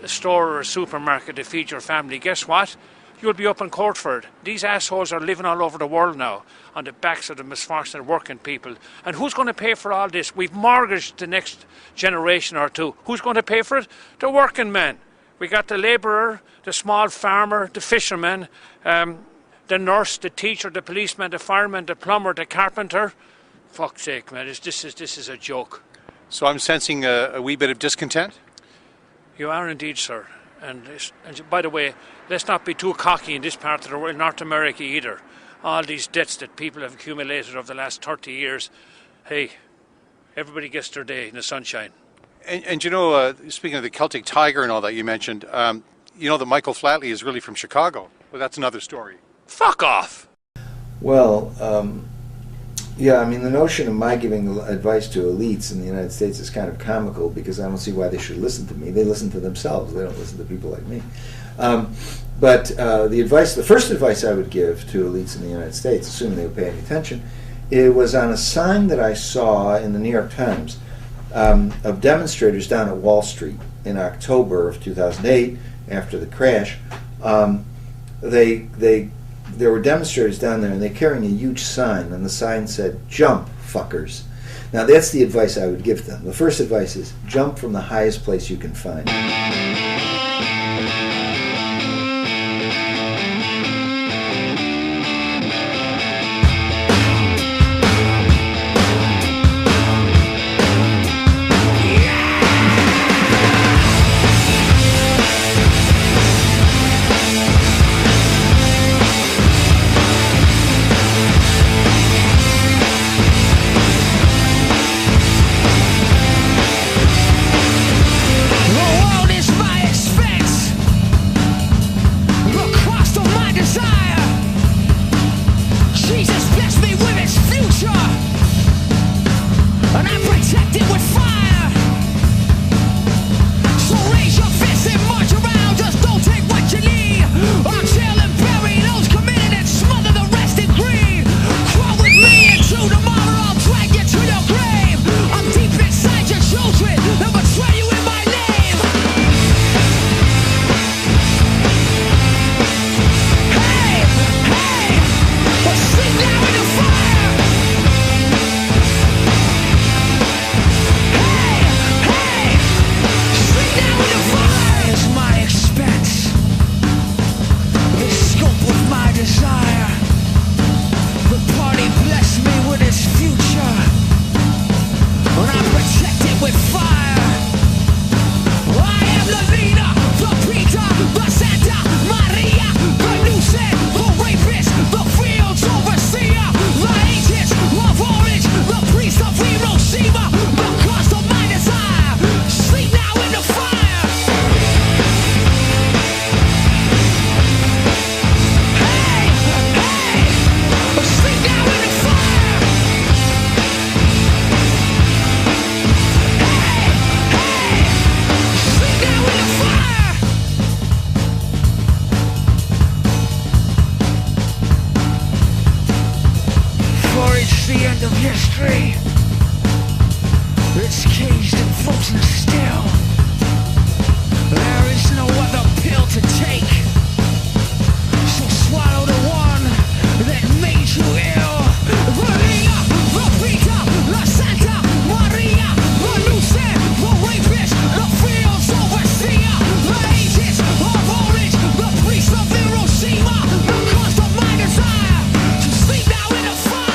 store or a supermarket to feed your family, guess what? You'll be up in court for it. These assholes are living all over the world now on the backs of the misfortunate working people. And who's going to pay for all this? We've mortgaged the next generation or two. Who's going to pay for it? The working man. We got the labourer, the small farmer, the fisherman, the nurse, the teacher, the policeman, the fireman, the plumber, the carpenter. Fuck's sake, man, this is a joke. So I'm sensing a wee bit of discontent? You are indeed, sir. And by the way, let's not be too cocky in this part of the world, North America either. All these debts that people have accumulated over the last 30 years. Hey, everybody gets their day in the sunshine. And you know, speaking of the Celtic Tiger and all that you mentioned, you know that Michael Flatley is really from Chicago. Well, that's another story. Fuck off! Well, yeah, I mean, the notion of my giving advice to elites in the United States is kind of comical because I don't see why they should listen to me. They listen to themselves. They don't listen to people like me. But the first advice I would give to elites in the United States, assuming they would pay any attention, it was on a sign that I saw in the New York Times of demonstrators down at Wall Street in October of 2008, after the crash. There were demonstrators down there, and they're carrying a huge sign, and the sign said, "Jump, fuckers." Now, that's the advice I would give them. The first advice is, jump from the highest place you can find. The world is my expression. It's the end of history. It's caged and frozen still. There is no other pill to take. So swallow the one that made you ill. Maria, the Vita, La Santa Maria, the Luce, the rapist, the fields overseer, the agents of orange, the priest of Hiroshima, the cause of my desire to sleep now in the fire.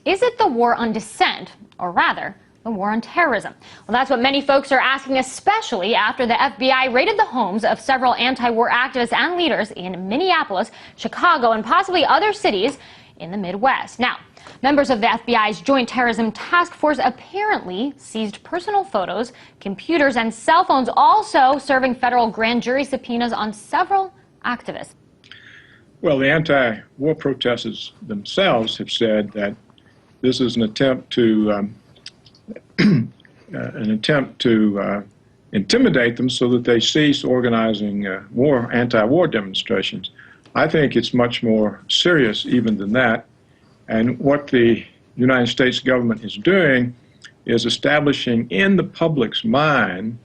Is it the war on dissent, or rather, the war on terrorism? Well, that's what many folks are asking, especially after the FBI raided the homes of several anti-war activists and leaders in Minneapolis, Chicago, and possibly other cities in the Midwest. Now, members of the FBI's Joint Terrorism Task Force apparently seized personal photos, computers, and cell phones, also serving federal grand jury subpoenas on several activists. Well, the anti-war protesters themselves have said that this is an attempt to intimidate them so that they cease organizing anti-war demonstrations. I think it's much more serious even than that. And what the United States government is doing is establishing in the public's mind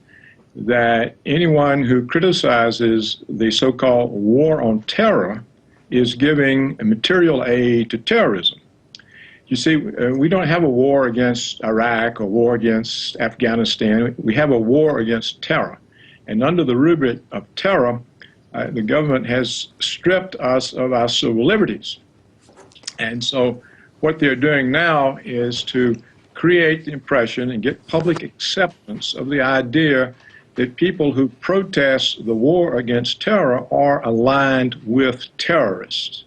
that anyone who criticizes the so-called war on terror is giving material aid to terrorism. You see, we don't have a war against Iraq or war against Afghanistan. We have a war against terror. And under the rubric of terror, the government has stripped us of our civil liberties. And so what they're doing now is to create the impression and get public acceptance of the idea that people who protest the war against terror are aligned with terrorists.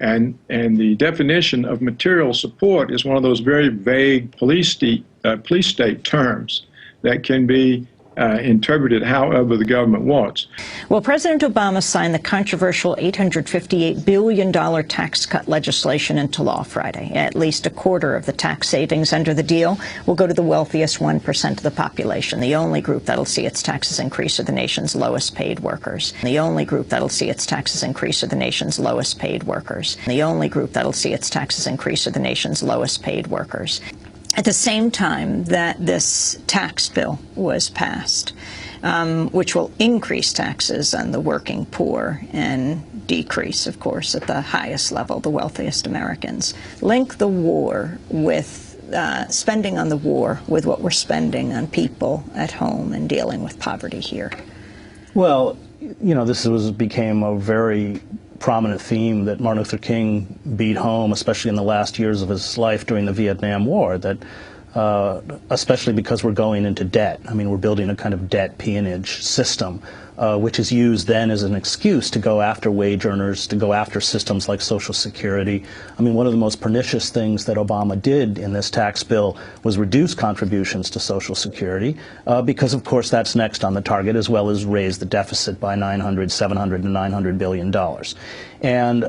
And the definition of material support is one of those very vague police state terms that can be interpreted however the government wants. Well, President Obama signed the controversial $858 billion tax cut legislation into law Friday. At least a quarter of the tax savings under the deal will go to the wealthiest 1% of the population. The only group that'll see its taxes increase are the nation's lowest paid workers. The only group that'll see its taxes increase are the nation's lowest paid workers. The only group that'll see its taxes increase are the nation's lowest paid workers. At the same time that this tax bill was passed, which will increase taxes on the working poor and decrease, of course, at the highest level, the wealthiest Americans, link the war with spending on the war with what we're spending on people at home and dealing with poverty here. Well, you know, this became a very prominent theme that Martin Luther King beat home, especially in the last years of his life during the Vietnam War, that especially because we're going into debt. I mean, we're building a kind of debt peonage system, which is used then as an excuse to go after wage earners, to go after systems like Social Security. I mean, one of the most pernicious things that Obama did in this tax bill was reduce contributions to Social Security, because, of course, that's next on the target, as well as raise the deficit by $700 to $900 billion. And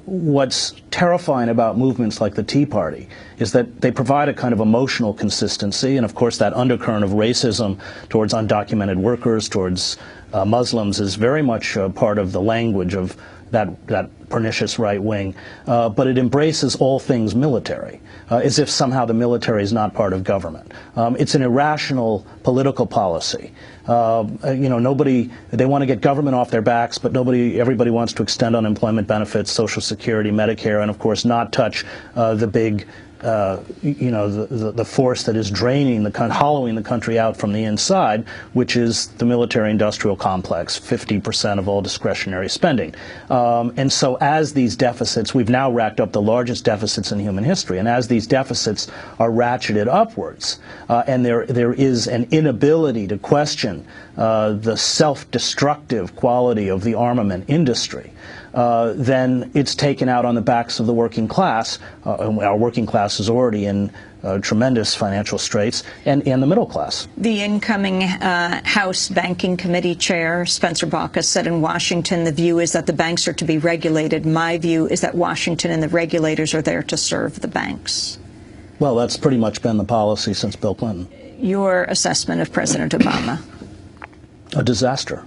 what's terrifying about movements like the Tea Party is that they provide a kind of emotional consistency, and of course that undercurrent of racism towards undocumented workers, towards Muslims, is very much part of the language of that pernicious right wing, but it embraces all things military, as if somehow the military is not part of government. It's an irrational political policy. You know, they want to get government off their backs, but everybody wants to extend unemployment benefits, Social Security, Medicare, and of course not touch the big, you know, the force that is draining hollowing the country out from the inside, which is the military-industrial complex, 50% of all discretionary spending. And so as these deficits, we've now racked up the largest deficits in human history, and as these deficits are ratcheted upwards, and there is an inability to question the self-destructive quality of the armament industry, then it's taken out on the backs of the working class. Our working class is already in tremendous financial straits, and the middle class. The incoming House Banking Committee Chair, Spencer Baucus, said in Washington the view is that the banks are to be regulated. My view is that Washington and the regulators are there to serve the banks. Well, that's pretty much been the policy since Bill Clinton. Your assessment of President Obama? A disaster.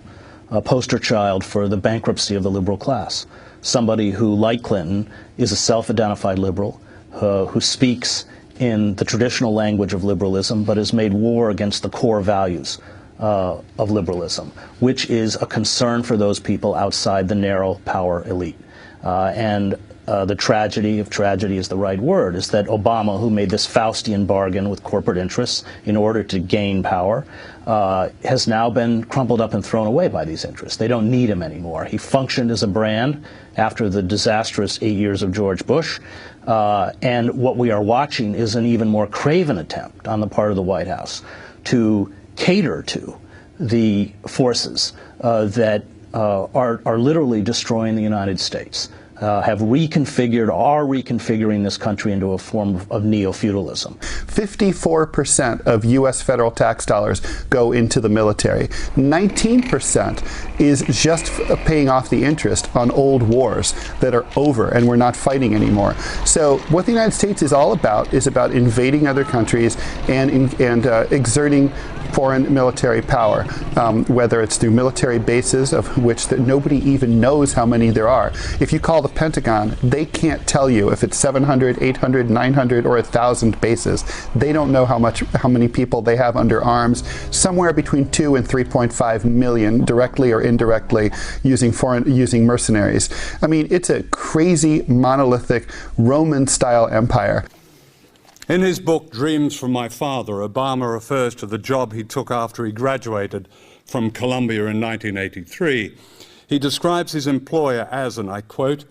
A poster child for the bankruptcy of the liberal class. Somebody who, like Clinton, is a self-identified liberal, who speaks in the traditional language of liberalism, but has made war against the core values of liberalism, which is a concern for those people outside the narrow power elite. The tragedy, if tragedy is the right word, is that Obama, who made this Faustian bargain with corporate interests in order to gain power, has now been crumpled up and thrown away by these interests. They don't need him anymore. He functioned as a brand after the disastrous 8 years of George Bush. And what we are watching is an even more craven attempt on the part of the White House to cater to the forces that are literally destroying the United States. Are reconfiguring this country into a form of neo-feudalism. 54% of U.S. federal tax dollars go into the military. 19% is just paying off the interest on old wars that are over and we're not fighting anymore. So what the United States is all about is about invading other countries and exerting foreign military power, whether it's through military bases, of which nobody even knows how many there are. If you call the Pentagon, they can't tell you if it's 700, 800, 900, or 1,000 bases. They don't know how many people they have under arms. Somewhere between 2 and 3.5 million, directly or indirectly, using mercenaries. I mean, it's a crazy, monolithic, Roman-style empire. In his book, Dreams from My Father, Obama refers to the job he took after he graduated from Columbia in 1983. He describes his employer as, and I quote,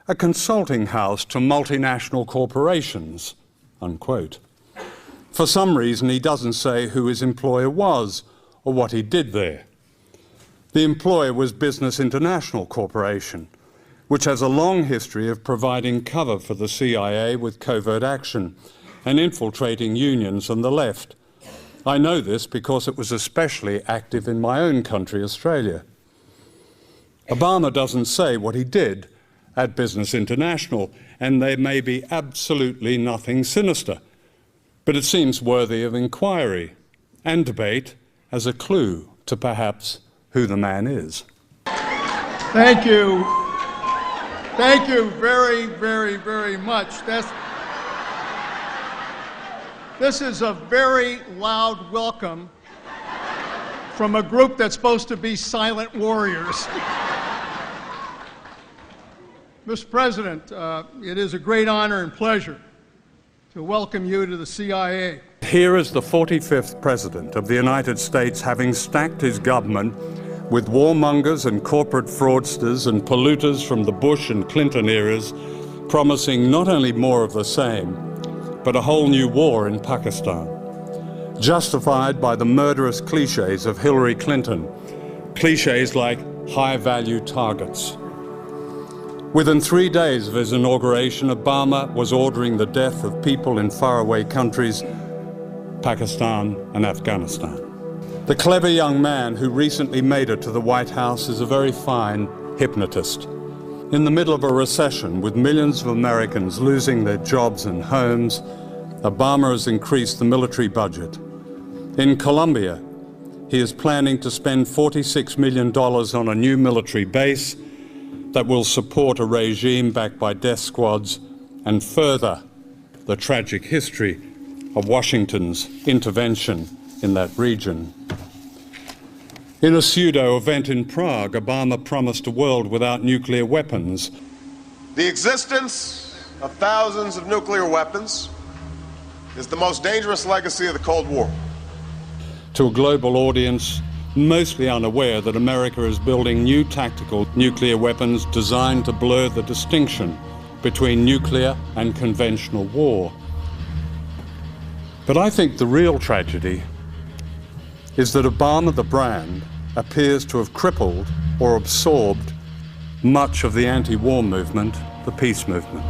a consulting house to multinational corporations, unquote. For some reason, he doesn't say who his employer was or what he did there. The employer was Business International Corporation, which has a long history of providing cover for the CIA with covert action and infiltrating unions and the left. I know this because it was especially active in my own country, Australia. Obama doesn't say what he did at Business International, and there may be absolutely nothing sinister, but it seems worthy of inquiry and debate as a clue to perhaps who the man is. Thank you. Thank you very, very, very much. This is a very loud welcome from a group that's supposed to be silent warriors. Mr. President, it is a great honor and pleasure to welcome you to the CIA. Here is the 45th President of the United States having stacked his government with warmongers and corporate fraudsters and polluters from the Bush and Clinton eras, promising not only more of the same, but a whole new war in Pakistan, justified by the murderous cliches of Hillary Clinton, cliches like high-value targets. Within 3 days of his inauguration, Obama was ordering the death of people in faraway countries, Pakistan and Afghanistan. The clever young man who recently made it to the White House is a very fine hypnotist. In the middle of a recession, with millions of Americans losing their jobs and homes, Obama has increased the military budget. In Colombia, he is planning to spend $46 million on a new military base that will support a regime backed by death squads and further the tragic history of Washington's intervention in that region. In a pseudo event in Prague, Obama promised a world without nuclear weapons. The existence of thousands of nuclear weapons is the most dangerous legacy of the Cold War. To a global audience mostly unaware that America is building new tactical nuclear weapons designed to blur the distinction between nuclear and conventional war. But I think the real tragedy is that Obama, the brand, appears to have crippled or absorbed much of the anti-war movement, the peace movement.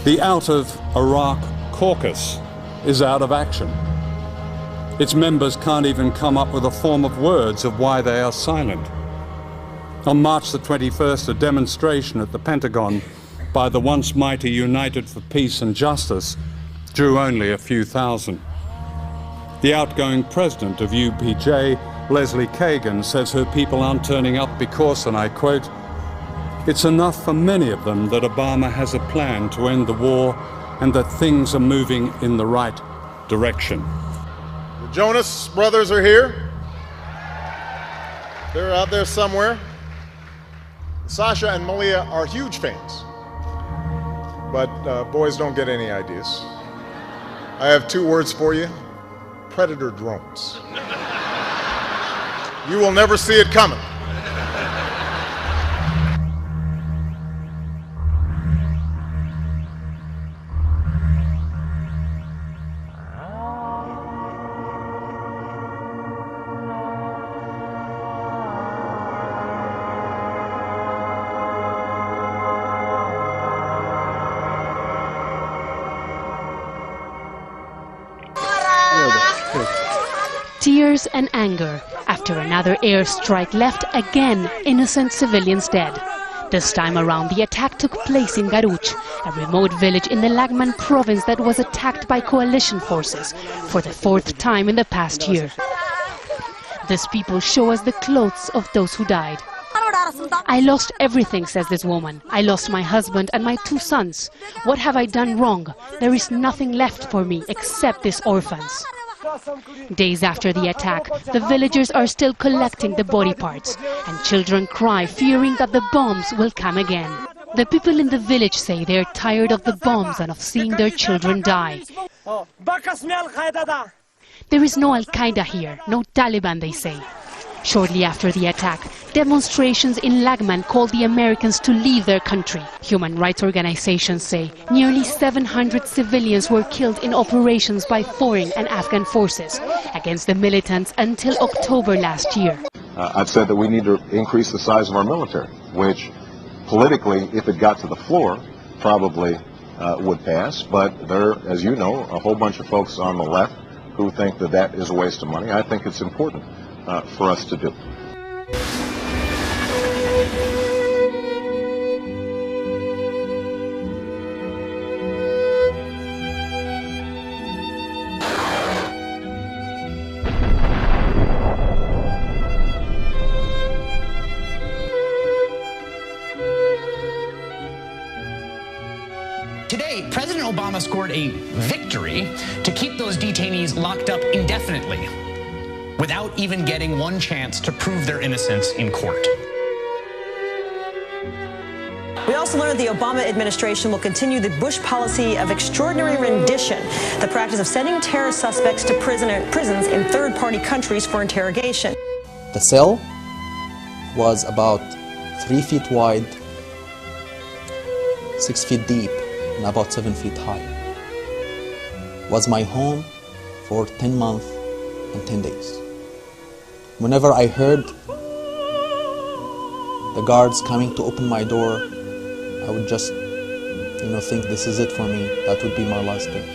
The Out of Iraq caucus is out of action. Its members can't even come up with a form of words of why they are silent. On March the 21st, a demonstration at the Pentagon by the once mighty United for Peace and Justice drew only a few thousand. The outgoing president of UPJ, Leslie Kagan, says her people aren't turning up because, and I quote, "It's enough for many of them that Obama has a plan to end the war and that things are moving in the right direction." The Jonas brothers are here. They're out there somewhere. Sasha and Malia are huge fans, but boys don't get any ideas. I have 2 words for you: Predator drones. You will never see it coming. Tears and anger after another airstrike left again innocent civilians dead. This time around, the attack took place in Garuch, a remote village in the Lagman province that was attacked by coalition forces for the 4th time in the past year. These people show us the clothes of those who died. "I lost everything," says this woman. "I lost my husband and my 2 sons. What have I done wrong? There is nothing left for me except these orphans." Days after the attack, the villagers are still collecting the body parts, and children cry, fearing that the bombs will come again. The people in the village say they're tired of the bombs and of seeing their children die. There is no Al-Qaeda here, no Taliban, they say. Shortly after the attack, demonstrations in Lagman called the Americans to leave their country. Human rights organizations say nearly 700 civilians were killed in operations by foreign and Afghan forces against the militants until October last year. I've said that we need to increase the size of our military, which politically, if it got to the floor, probably would pass. But there, as you know, a whole bunch of folks on the left who think that that is a waste of money. I think it's important for us to do. Today, President Obama scored a victory to keep those detainees locked up indefinitely, without even getting one chance to prove their innocence in court. We also learned the Obama administration will continue the Bush policy of extraordinary rendition, the practice of sending terror suspects to prisons in third-party countries for interrogation. The cell was about 3 feet wide, 6 feet deep, and about 7 feet high. It was my home for 10 months and 10 days. Whenever I heard the guards coming to open my door, I would just, think this is it for me. That would be my last day.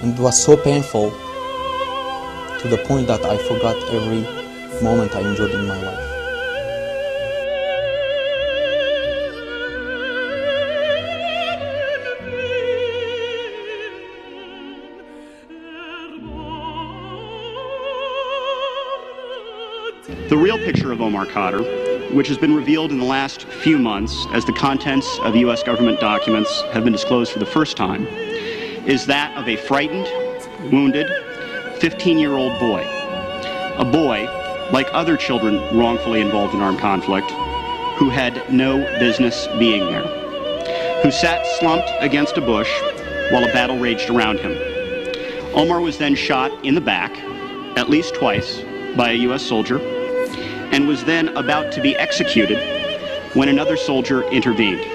And it was so painful to the point that I forgot every moment I enjoyed in my life. The real picture of Omar Khadr, which has been revealed in the last few months as the contents of U.S. government documents have been disclosed for the first time, is that of a frightened, wounded, 15-year-old boy. A boy, like other children wrongfully involved in armed conflict, who had no business being there, who sat slumped against a bush while a battle raged around him. Omar was then shot in the back, at least twice, by a U.S. soldier, and was then about to be executed when another soldier intervened.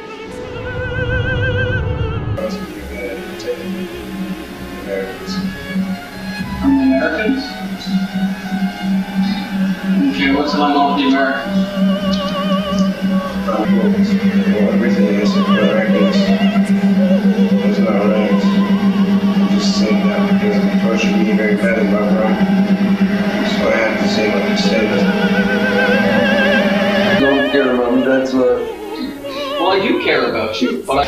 Americans telling all the Americans? Everything is miraculous. There's no rains. I'm just saying that because I'm approaching me very bad in my room. So I have to say what you said. Don't care about me, that's well, I do care about you, but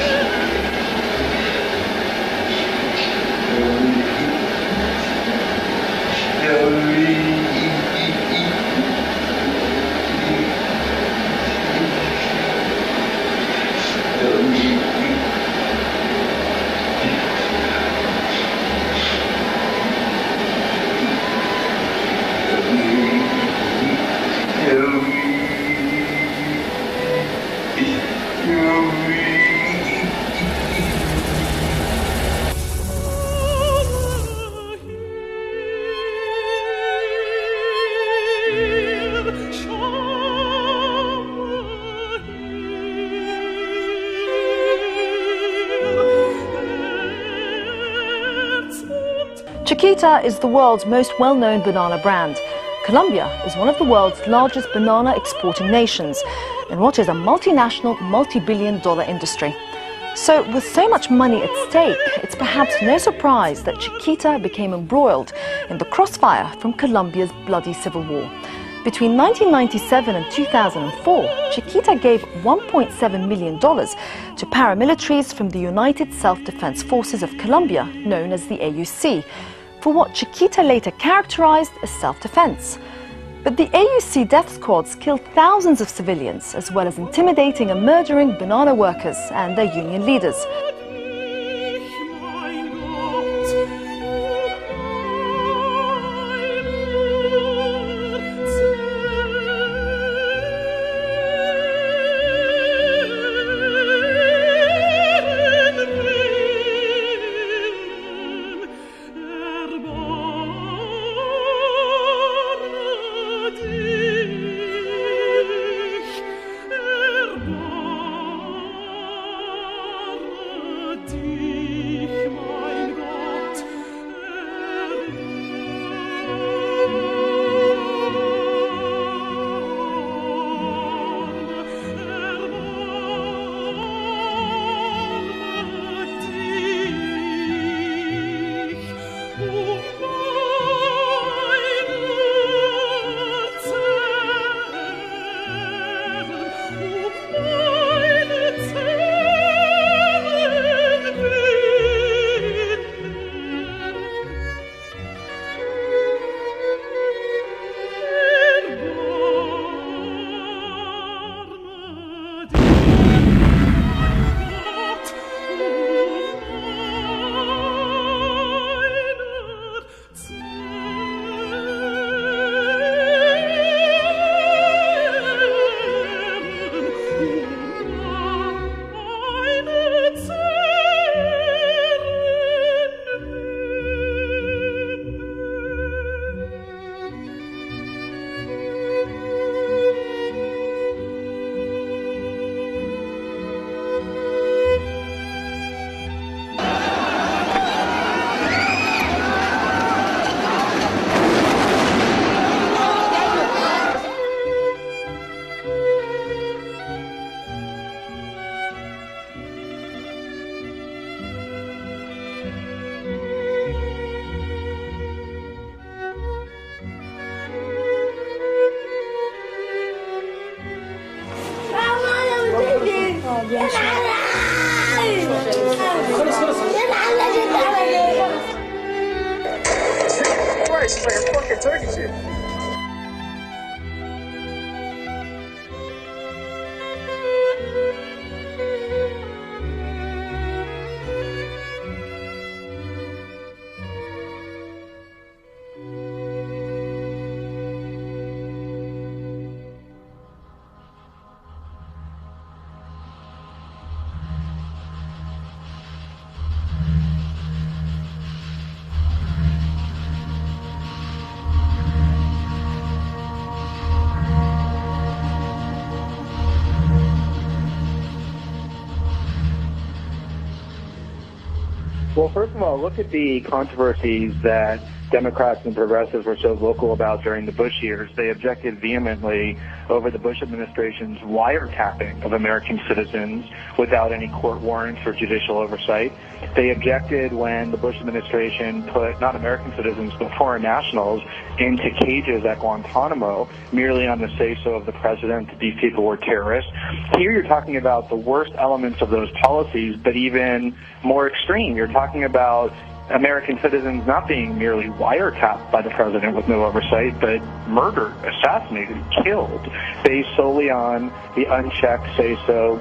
Chiquita is the world's most well-known banana brand. Colombia is one of the world's largest banana exporting nations in what is a multinational, multi-billion-dollar industry. So with so much money at stake, it's perhaps no surprise that Chiquita became embroiled in the crossfire from Colombia's bloody civil war. Between 1997 and 2004, Chiquita gave $1.7 million to paramilitaries from the United Self-Defense Forces of Colombia, known as the AUC, for what Chiquita later characterized as self-defense. But the AUC death squads killed thousands of civilians, as well as intimidating and murdering banana workers and their union leaders. She's like a fucking turkey shit. Well, first of all, look at the controversies that Democrats and progressives were so vocal about during the Bush years. They objected vehemently over the Bush administration's wiretapping of American citizens without any court warrants or judicial oversight. They objected when the Bush administration put not American citizens but foreign nationals into cages at Guantanamo merely on the say-so of the president that these people were terrorists. Here you're talking about the worst elements of those policies, but even more extreme. You're talking about American citizens not being merely wiretapped by the president with no oversight, but murdered, assassinated, killed, based solely on the unchecked say-so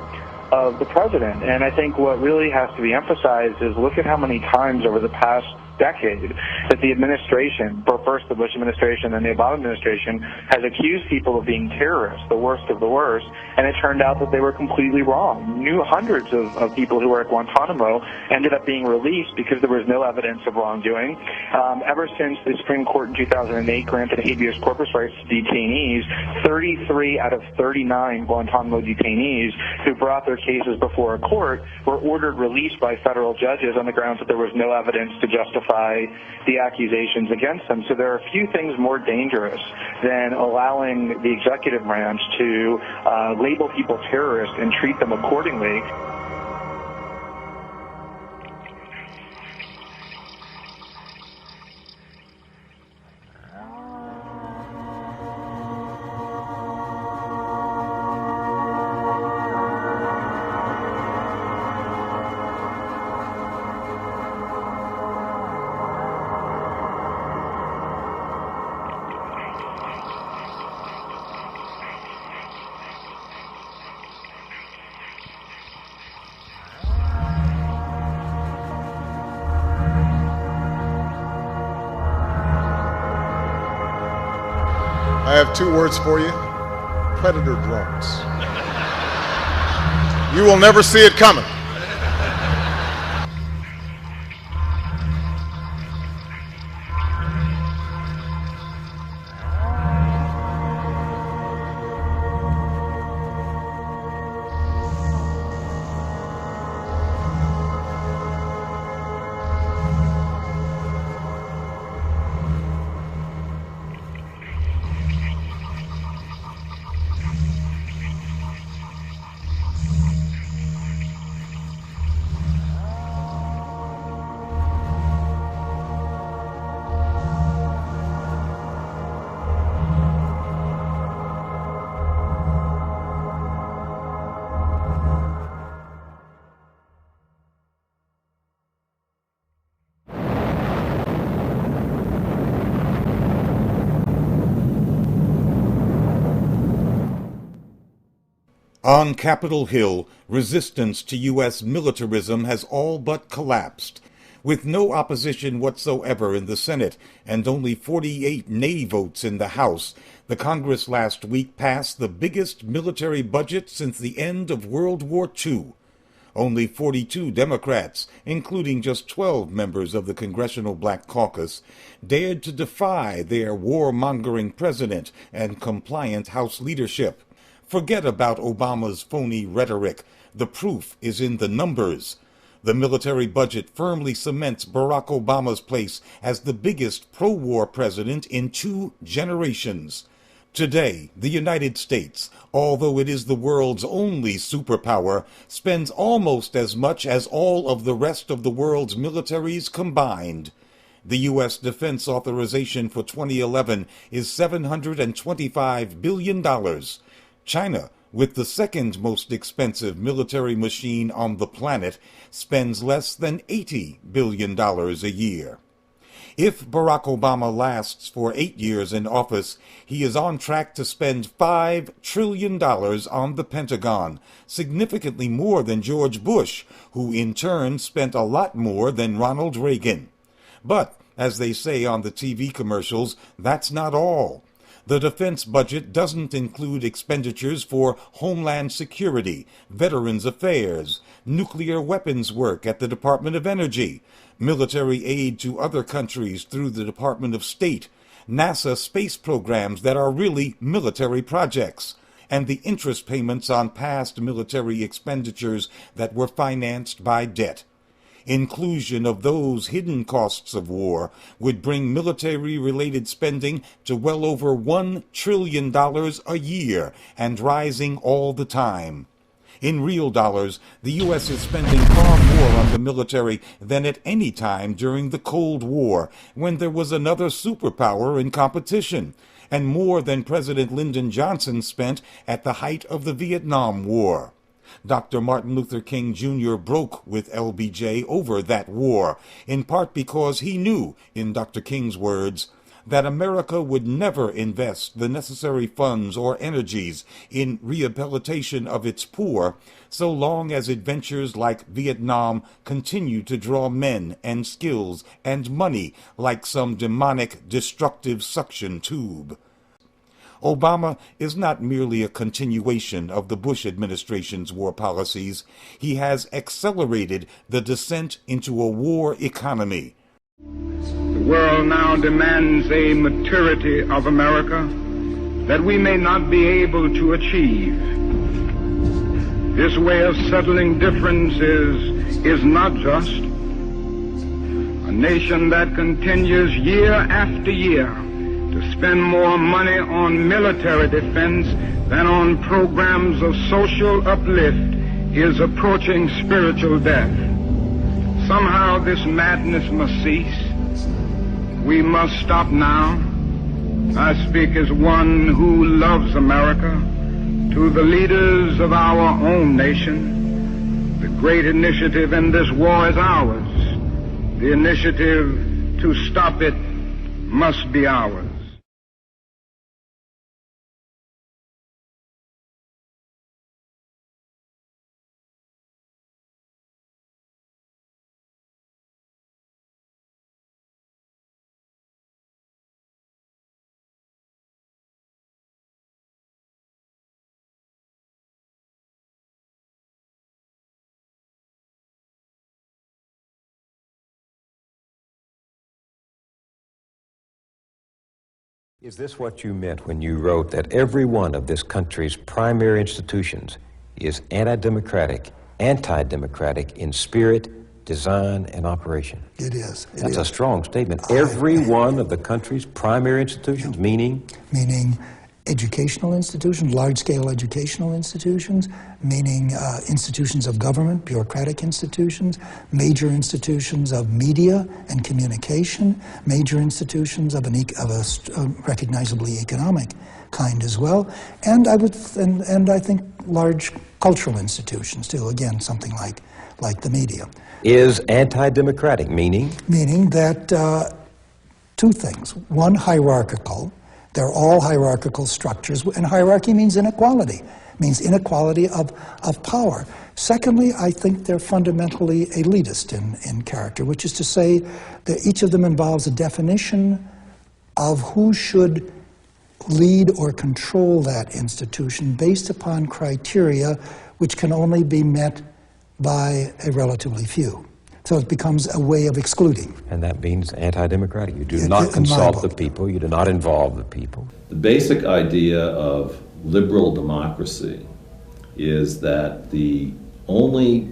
of the president. And I think what really has to be emphasized is look at how many times over the past decade that the administration, first the Bush administration and the Obama administration, has accused people of being terrorists, the worst of the worst, and it turned out that they were completely wrong. Hundreds of people who were at Guantanamo ended up being released because there was no evidence of wrongdoing. Ever since the Supreme Court in 2008 granted habeas corpus rights to detainees, 33 out of 39 Guantanamo detainees who brought their cases before a court were ordered released by federal judges on the grounds that there was no evidence to justify the accusations against them. So there are few things more dangerous than allowing the executive branch to label people terrorists and treat them accordingly. I have two words for you: predator drones. You will never see it coming. On Capitol Hill, resistance to U.S. militarism has all but collapsed. With no opposition whatsoever in the Senate and only 48 nay votes in the House, the Congress last week passed the biggest military budget since the end of World War II. Only 42 Democrats, including just 12 members of the Congressional Black Caucus, dared to defy their warmongering president and compliant House leadership. Forget about Obama's phony rhetoric. The proof is in the numbers. The military budget firmly cements Barack Obama's place as the biggest pro-war president in 2 generations. Today, the United States, although it is the world's only superpower, spends almost as much as all of the rest of the world's militaries combined. The U.S. defense authorization for 2011 is $725 billion. China, with the second most expensive military machine on the planet, spends less than $80 billion a year. If Barack Obama lasts for 8 years in office, he is on track to spend $5 trillion on the Pentagon, significantly more than George Bush, who in turn spent a lot more than Ronald Reagan. But, as they say on the TV commercials, that's not all. The defense budget doesn't include expenditures for Homeland Security, Veterans Affairs, nuclear weapons work at the Department of Energy, military aid to other countries through the Department of State, NASA space programs that are really military projects, and the interest payments on past military expenditures that were financed by debt. Inclusion of those hidden costs of war would bring military-related spending to well over $1 trillion a year and rising all the time. In real dollars, the U.S. is spending far more on the military than at any time during the Cold War, when there was another superpower in competition, and more than President Lyndon Johnson spent at the height of the Vietnam War. Dr. Martin Luther King Jr. broke with LBJ over that war, in part because he knew, in Dr. King's words, that America would never invest the necessary funds or energies in rehabilitation of its poor so long as adventures like Vietnam continue to draw men and skills and money like some demonic, destructive suction tube. Obama is not merely a continuation of the Bush administration's war policies. He has accelerated the descent into a war economy. The world now demands a maturity of America that we may not be able to achieve. This way of settling differences is not just. A nation that continues year after year to spend more money on military defense than on programs of social uplift is approaching spiritual death. Somehow this madness must cease. We must stop now. I speak as one who loves America. To the leaders of our own nation, the great initiative in this war is ours. The initiative to stop it must be ours. Is this what you meant when you wrote that every one of this country's primary institutions is anti-democratic in spirit, design, and operation? It is. That's a strong statement. Every one of the country's primary institutions, meaning? Meaning educational institutions, large-scale educational institutions, meaning institutions of government, bureaucratic institutions, major institutions of media and communication, major institutions of a recognizably economic kind as well, and I think large cultural institutions too. Again, something like the media. Is anti-democratic, meaning? Meaning that two things. One, hierarchical. They're all hierarchical structures, and hierarchy means inequality, of power. Secondly, I think they're fundamentally elitist in character, which is to say that each of them involves a definition of who should lead or control that institution based upon criteria which can only be met by a relatively few. So it becomes a way of excluding. And that means anti-democratic. You do not consult the people. You do not involve the people. The basic idea of liberal democracy is that the only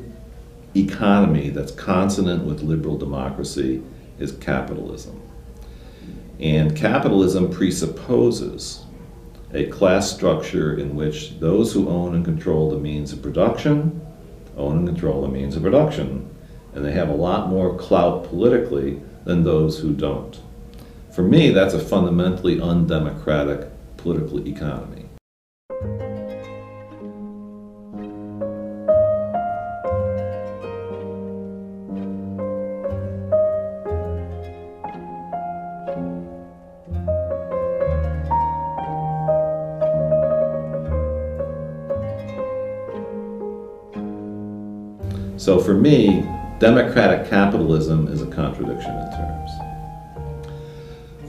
economy that's consonant with liberal democracy is capitalism. And capitalism presupposes a class structure in which those who own and control the means of production own and control the means of production, and they have a lot more clout politically than those who don't. For me, that's a fundamentally undemocratic political economy. So for me, democratic capitalism is a contradiction in terms.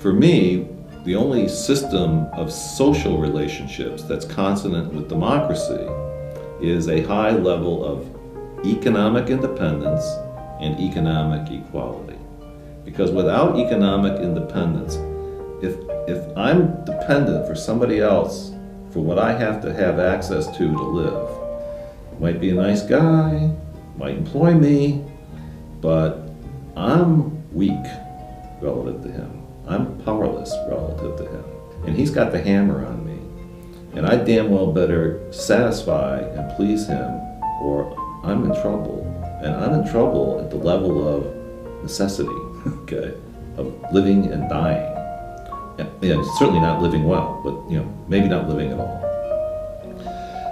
For me, the only system of social relationships that's consonant with democracy is a high level of economic independence and economic equality. Because without economic independence, if I'm dependent for somebody else for what I have access to live, might be a nice guy, might employ me, but I'm weak relative to him. I'm powerless relative to him. And he's got the hammer on me. And I damn well better satisfy and please him, or I'm in trouble. And I'm in trouble at the level of necessity, okay, of living and dying. And certainly not living well, but maybe not living at all.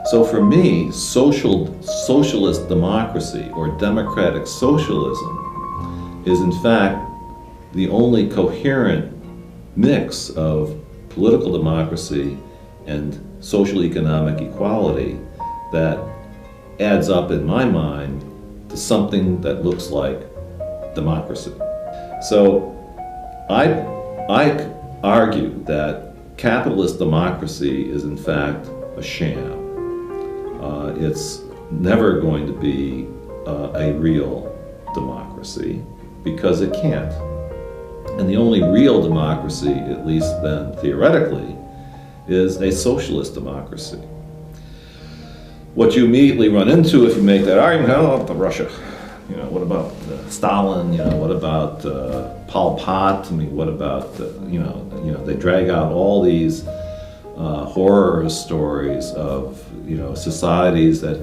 So for me, socialist democracy or democratic socialism is in fact the only coherent mix of political democracy and social economic equality that adds up in my mind to something that looks like democracy. So I argue that capitalist democracy is in fact a sham. It's never going to be a real democracy because it can't. And the only real democracy, at least then theoretically, is a socialist democracy. What you immediately run into if you make that argument, how about Russia? What about Stalin? What about Pol Pot? I mean, what about they drag out all these horror stories of societies that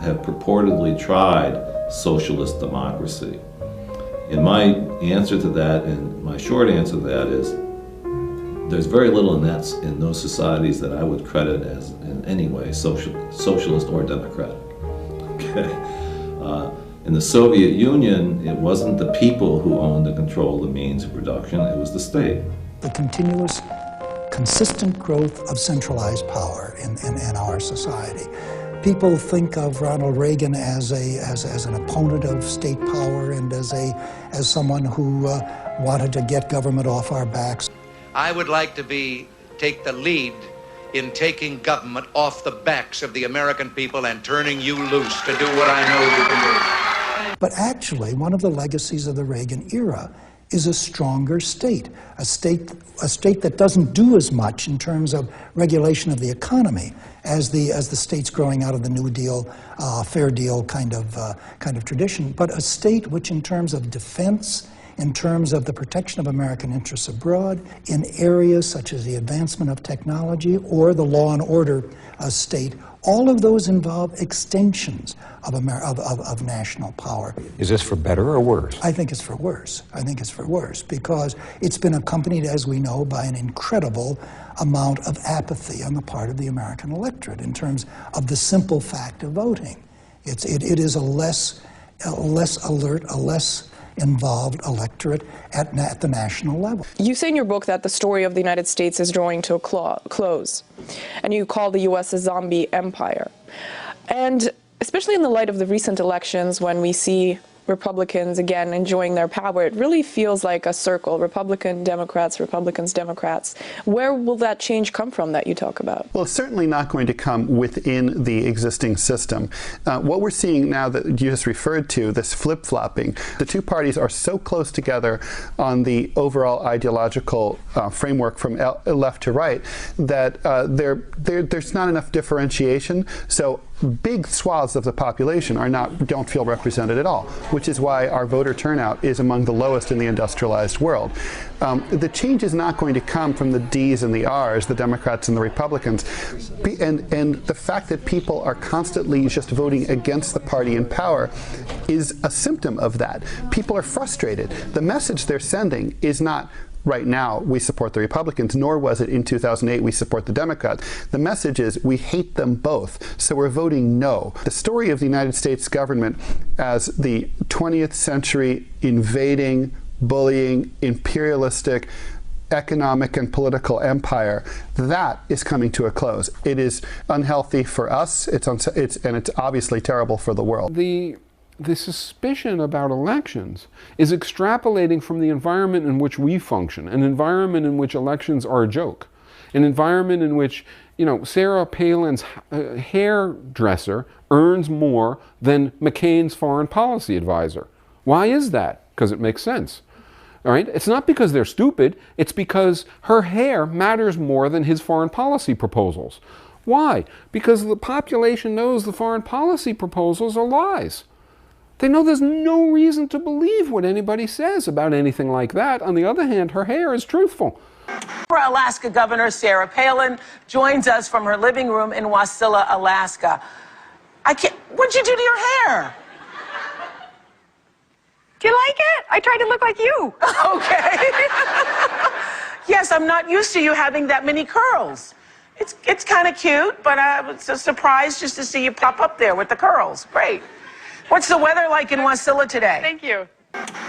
have purportedly tried socialist democracy. And my answer to that, and my short answer to that, is there's very little in those societies that I would credit as in any way socialist or democratic. Okay. In the Soviet Union, it wasn't the people who owned and controlled the means of production, it was the state. The continuous, consistent growth of centralized power in our society. People think of Ronald Reagan as an opponent of state power and as someone who wanted to get government off our backs. I would like to take the lead in taking government off the backs of the American people and turning you loose to do what I know you can do. But actually, one of the legacies of the Reagan era is a stronger state, a state that doesn't do as much in terms of regulation of the economy as the states growing out of the New Deal, Fair Deal kind of tradition, but a state which, in terms of defense, in terms of the protection of American interests abroad, in areas such as the advancement of technology or the law and order state, all of those involve extensions of national power. Is this for better or worse? I think it's for worse. I think it's for worse because it's been accompanied, as we know, by an incredible amount of apathy on the part of the American electorate in terms of the simple fact of voting. It is a less alert, a less involved electorate at the national level. You say in your book that the story of the United States is drawing to a close, and you call the U.S. a zombie empire. And especially in the light of the recent elections, when we see Republicans again enjoying their power, it really feels like a circle. Republican, Democrats, Republicans, Democrats. Where will that change come from that you talk about? Well, it's certainly not going to come within the existing system. What we're seeing now that you just referred to, this flip-flopping, the two parties are so close together on the overall ideological framework from left to right that there's not enough differentiation. So big swaths of the population don't feel represented at all, which is why our voter turnout is among the lowest in the industrialized world. The change is not going to come from the D's and the R's, the Democrats and the Republicans, and the fact that people are constantly just voting against the party in power is a symptom of that. People are frustrated. The message they're sending is not, right now, we support the Republicans, nor was it in 2008, we support the Democrats. The message is, we hate them both, so we're voting no. The story of the United States government as the 20th century invading, bullying, imperialistic, economic and political empire, that is coming to a close. It is unhealthy for us, and it's obviously terrible for the world. The suspicion about elections is extrapolating from the environment in which we function, an environment in which elections are a joke, an environment in which, Sarah Palin's hairdresser earns more than McCain's foreign policy advisor. Why is that? Because it makes sense. All right? It's not because they're stupid, it's because her hair matters more than his foreign policy proposals. Why? Because the population knows the foreign policy proposals are lies. They know there's no reason to believe what anybody says about anything like that. On the other hand, her hair is truthful. Alaska Governor Sarah Palin joins us from her living room in Wasilla, Alaska. What'd you do to your hair? Do you like it? I tried to look like you. Okay. Yes, I'm not used to you having that many curls. It's kind of cute, but it's a surprise just to see you pop up there with the curls. Great. What's the weather like in Wasilla today? Thank you.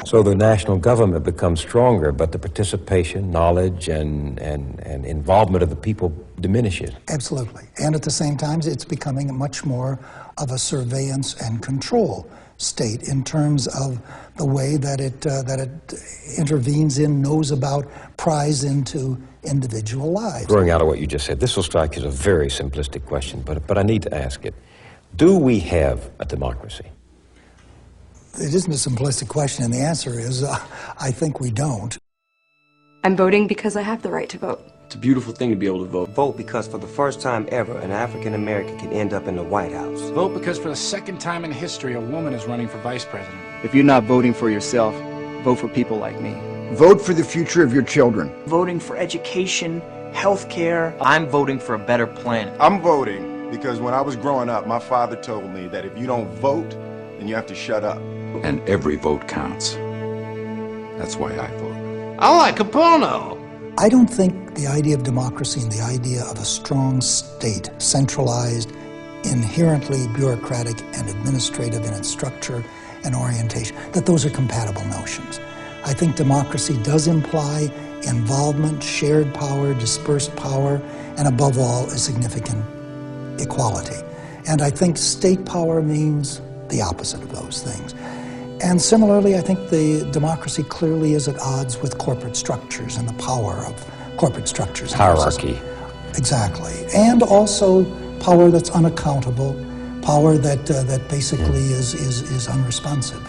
So the national government becomes stronger, but the participation, knowledge, and involvement of the people diminishes. Absolutely. And at the same time, it's becoming much more of a surveillance and control state in terms of the way that it intervenes in, knows about, pries into individual lives. Growing out of what you just said, this will strike you as a very simplistic question, but I need to ask it. Do we have a democracy? It isn't a simplistic question, and the answer is, I think we don't. I'm voting because I have the right to vote. It's a beautiful thing to be able to vote. Vote because for the first time ever, an African American can end up in the White House. Vote because for the second time in history, a woman is running for vice president. If you're not voting for yourself, vote for people like me. Vote for the future of your children. Voting for education, health care. I'm voting for a better planet. I'm voting because when I was growing up, my father told me that if you don't vote, then you have to shut up. And every vote counts. That's why I vote. I like a porno. I don't think the idea of democracy and the idea of a strong state, centralized, inherently bureaucratic and administrative in its structure and orientation, that those are compatible notions. I think democracy does imply involvement, shared power, dispersed power, and above all, a significant equality. And I think state power means the opposite of those things. And similarly, I think the democracy clearly is at odds with corporate structures and the power of corporate structures. Hierarchy. Exactly. And also power that's unaccountable, power that basically is unresponsive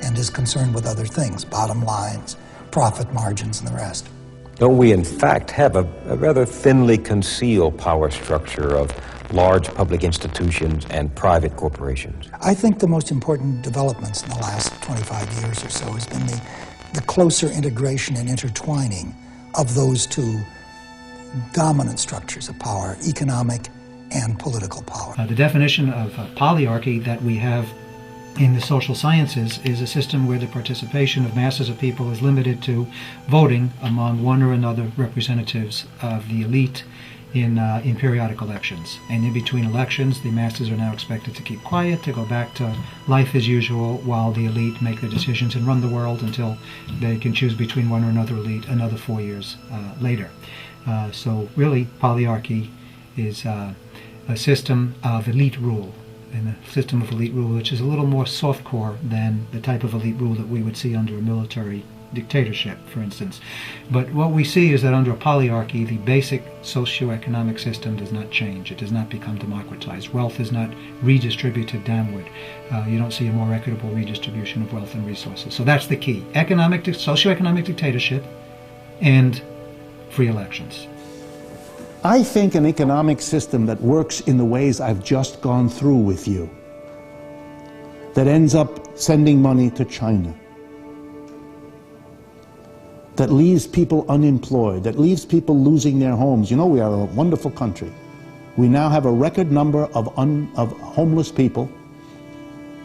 and is concerned with other things, bottom lines, profit margins, and the rest. Don't we, in fact, have a rather thinly concealed power structure of large public institutions and private corporations? I think the most important developments in the last 25 years or so has been the closer integration and intertwining of those two dominant structures of power, economic and political power. The definition of polyarchy that we have in the social sciences is a system where the participation of masses of people is limited to voting among one or another representatives of the elite in periodic elections. And in between elections, the masses are now expected to keep quiet, to go back to life as usual, while the elite make the decisions and run the world until they can choose between one or another elite another 4 years later. So really, polyarchy is a system of elite rule, and a system of elite rule which is a little more soft-core than the type of elite rule that we would see under a military dictatorship, for instance. But what we see is that under a polyarchy, the basic socioeconomic system does not change. It does not become democratized. Wealth is not redistributed downward. You don't see a more equitable redistribution of wealth and resources. So that's the key. Socioeconomic dictatorship and free elections. I think an economic system that works in the ways I've just gone through with you, that ends up sending money to China, that leaves people unemployed, that leaves people losing their homes. You know, we are a wonderful country. We now have a record number of homeless people,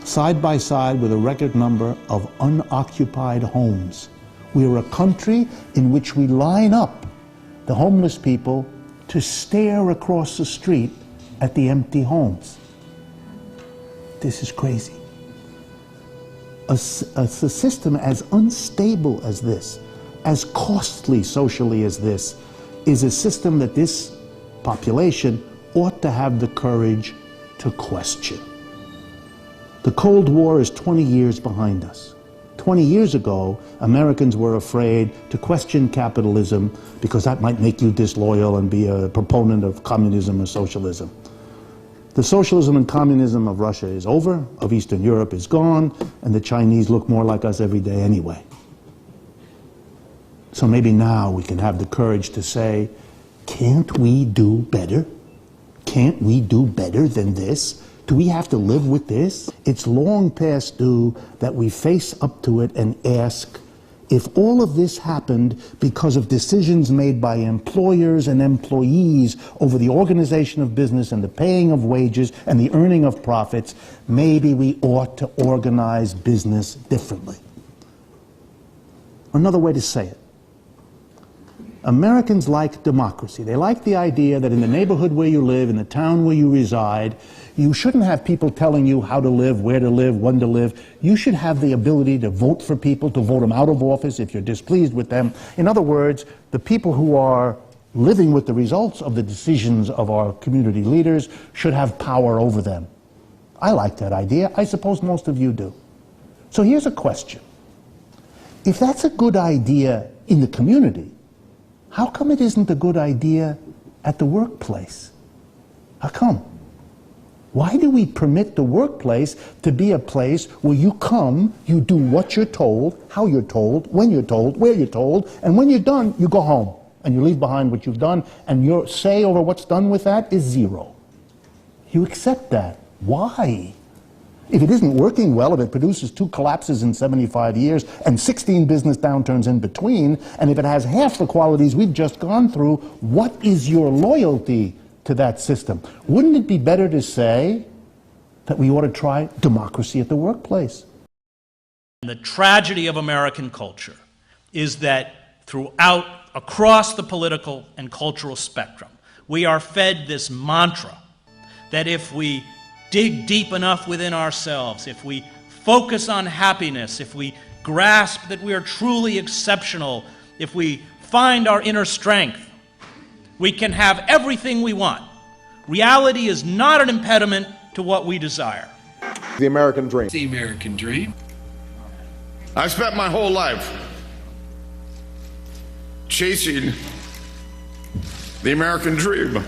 side by side with a record number of unoccupied homes. We are a country in which we line up the homeless people to stare across the street at the empty homes. This is crazy. A system as unstable as this, as costly socially as this, is a system that this population ought to have the courage to question. The Cold War is 20 years behind us. 20 years ago, Americans were afraid to question capitalism because that might make you disloyal and be a proponent of communism or socialism. The socialism and communism of Russia is over, of Eastern Europe is gone, and the Chinese look more like us every day anyway. So maybe now we can have the courage to say, can't we do better? Can't we do better than this? Do we have to live with this? It's long past due that we face up to it and ask, if all of this happened because of decisions made by employers and employees over the organization of business and the paying of wages and the earning of profits, maybe we ought to organize business differently. Another way to say it. Americans like democracy. They like the idea that in the neighborhood where you live, in the town where you reside, you shouldn't have people telling you how to live, where to live, when to live. You should have the ability to vote for people, to vote them out of office if you're displeased with them. In other words, the people who are living with the results of the decisions of our community leaders should have power over them. I like that idea. I suppose most of you do. So here's a question. If that's a good idea in the community, how come it isn't a good idea at the workplace? How come? Why do we permit the workplace to be a place where you come, you do what you're told, how you're told, when you're told, where you're told, and when you're done, you go home and you leave behind what you've done, and your say over what's done with that is zero. You accept that. Why? If it isn't working well, if it produces 2 collapses in 75 years and 16 business downturns in between, and if it has half the qualities we've just gone through, what is your loyalty to that system? Wouldn't it be better to say that we ought to try democracy at the workplace? The tragedy of American culture is that across the political and cultural spectrum, we are fed this mantra that if we dig deep enough within ourselves, if we focus on happiness, if we grasp that we are truly exceptional, if we find our inner strength, we can have everything we want. Reality is not an impediment to what we desire. The American dream. The American dream. I've spent my whole life chasing the American dream.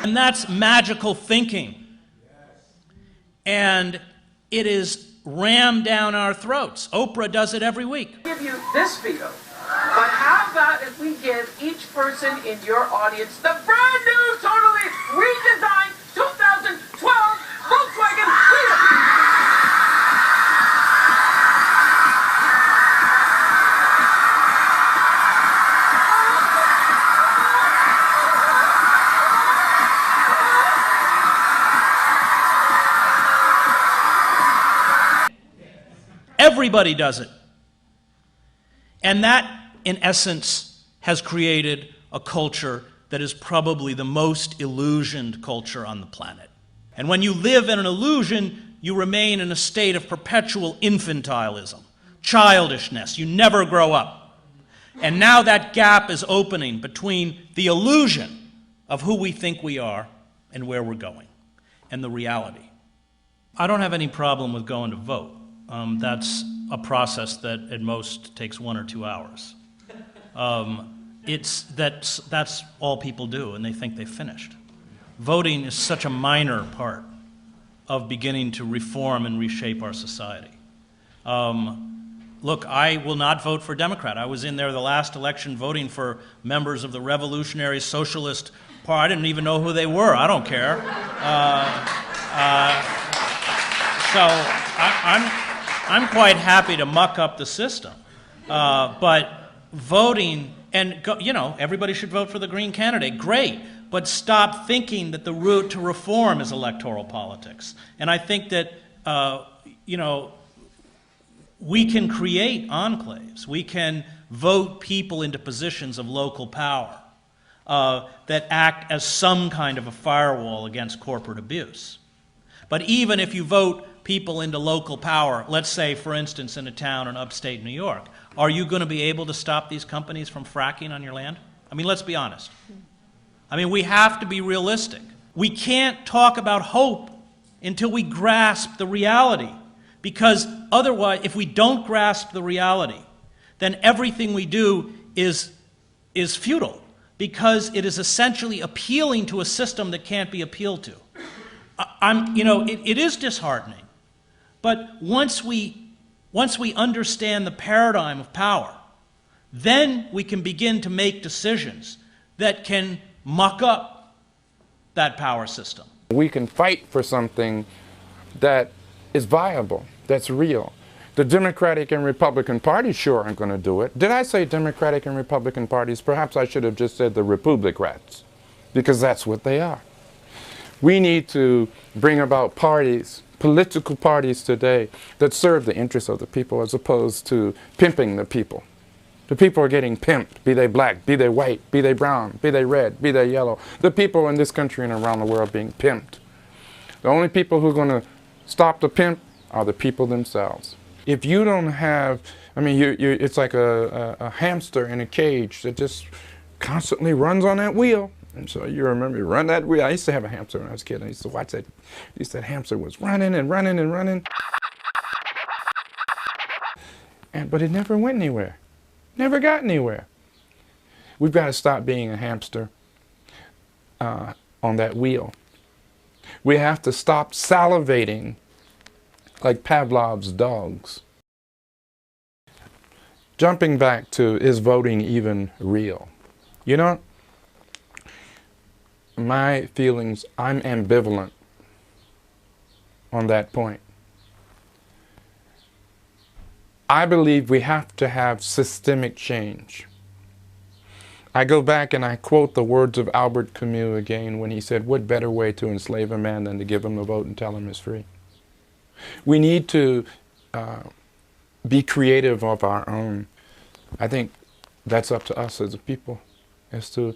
And that's magical thinking. And it is rammed down our throats. Oprah does it every week. Give you this veto, but how about if we give each person in your audience the brand new, totally redesigned 2012 Volkswagen Beetle? Everybody does it. And that, in essence, has created a culture that is probably the most illusioned culture on the planet. And when you live in an illusion, you remain in a state of perpetual infantilism, childishness. You never grow up. And now that gap is opening between the illusion of who we think we are and where we're going, and the reality. I don't have any problem with going to vote. That's a process that at most takes 1 or 2 hours. That's all people do, and they think they've finished. Voting is such a minor part of beginning to reform and reshape our society. Look, I will not vote for Democrat. I was in there the last election voting for members of the Revolutionary Socialist Party. I didn't even know who they were. I don't care. I'm quite happy to muck up the system. But voting, and everybody should vote for the Green candidate, great. But stop thinking that the route to reform is electoral politics. And I think that, we can create enclaves. We can vote people into positions of local power that act as some kind of a firewall against corporate abuse. But even if you vote people into local power, let's say, for instance, in a town in upstate New York, are you going to be able to stop these companies from fracking on your land? I mean, let's be honest. I mean, we have to be realistic. We can't talk about hope until we grasp the reality, because otherwise, if we don't grasp the reality, then everything we do is futile, because it is essentially appealing to a system that can't be appealed to. It is disheartening. But once we understand the paradigm of power, then we can begin to make decisions that can muck up that power system. We can fight for something that is viable, that's real. The Democratic and Republican parties sure aren't going to do it. Did I say Democratic and Republican parties? Perhaps I should have just said the Republicrats, because that's what they are. We need to bring about parties, political parties today, that serve the interests of the people as opposed to pimping the people. The people are getting pimped, be they black, be they white, be they brown, be they red, be they yellow. The people in this country and around the world are being pimped. The only people who are going to stop the pimp are the people themselves. If you don't have, it's like a hamster in a cage that just constantly runs on that wheel. And so you remember, you run that wheel. I used to have a hamster when I was a kid. I used to watch that. That hamster was running and running and running. But it never went anywhere. Never got anywhere. We've got to stop being a hamster on that wheel. We have to stop salivating like Pavlov's dogs. Jumping back to, is voting even real? You know, my feelings, I'm ambivalent on that point. I believe we have to have systemic change. I go back and I quote the words of Albert Camus again when he said, what better way to enslave a man than to give him a vote and tell him he's free? We need to be creative of our own. I think that's up to us as a people as to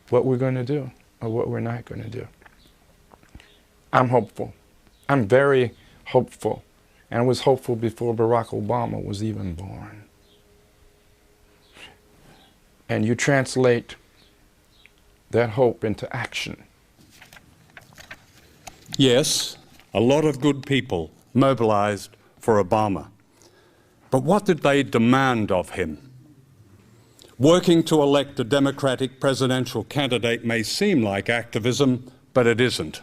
what we're going to do or what we're not going to do. I'm hopeful. I'm very hopeful. And I was hopeful before Barack Obama was even born. And you translate that hope into action. Yes, a lot of good people mobilized for Obama. But what did they demand of him? Working to elect a Democratic presidential candidate may seem like activism, but it isn't.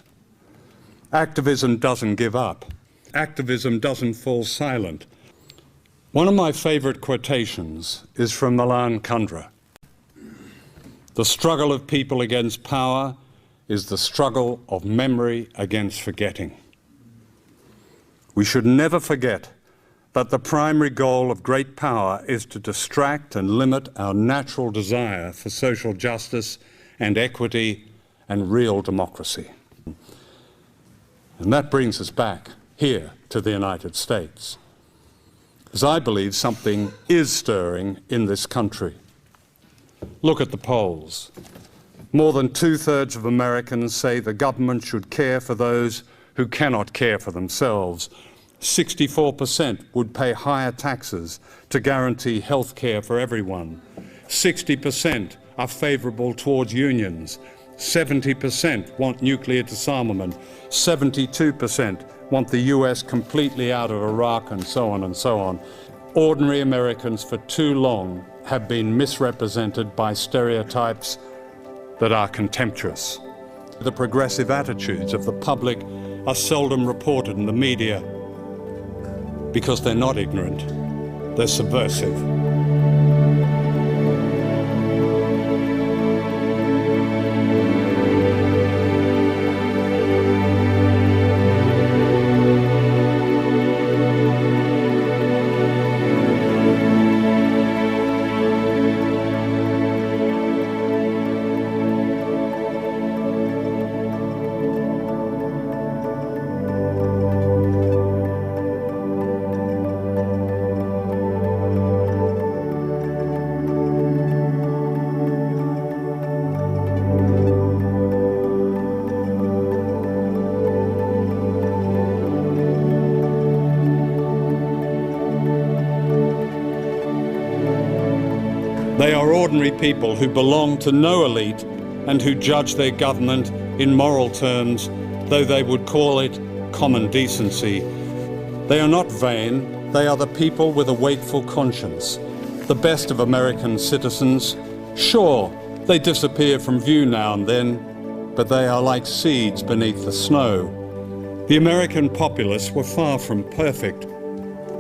Activism doesn't give up. Activism doesn't fall silent. One of my favorite quotations is from Milan Kundera. The struggle of people against power is the struggle of memory against forgetting. We should never forget that the primary goal of great power is to distract and limit our natural desire for social justice and equity and real democracy. And that brings us back here to the United States, because I believe something is stirring in this country. Look at the polls. More than 2/3 of Americans say the government should care for those who cannot care for themselves. 64% would pay higher taxes to guarantee health care for everyone. 60% are favourable towards unions. 70% want nuclear disarmament. 72% want the US completely out of Iraq, and so on and so on. Ordinary Americans for too long have been misrepresented by stereotypes that are contemptuous. The progressive attitudes of the public are seldom reported in the media because they're not ignorant, they're subversive. They are ordinary people who belong to no elite and who judge their government in moral terms, though they would call it common decency. They are not vain, they are the people with a wakeful conscience, the best of American citizens. Sure, they disappear from view now and then, but they are like seeds beneath the snow. The American populace were far from perfect,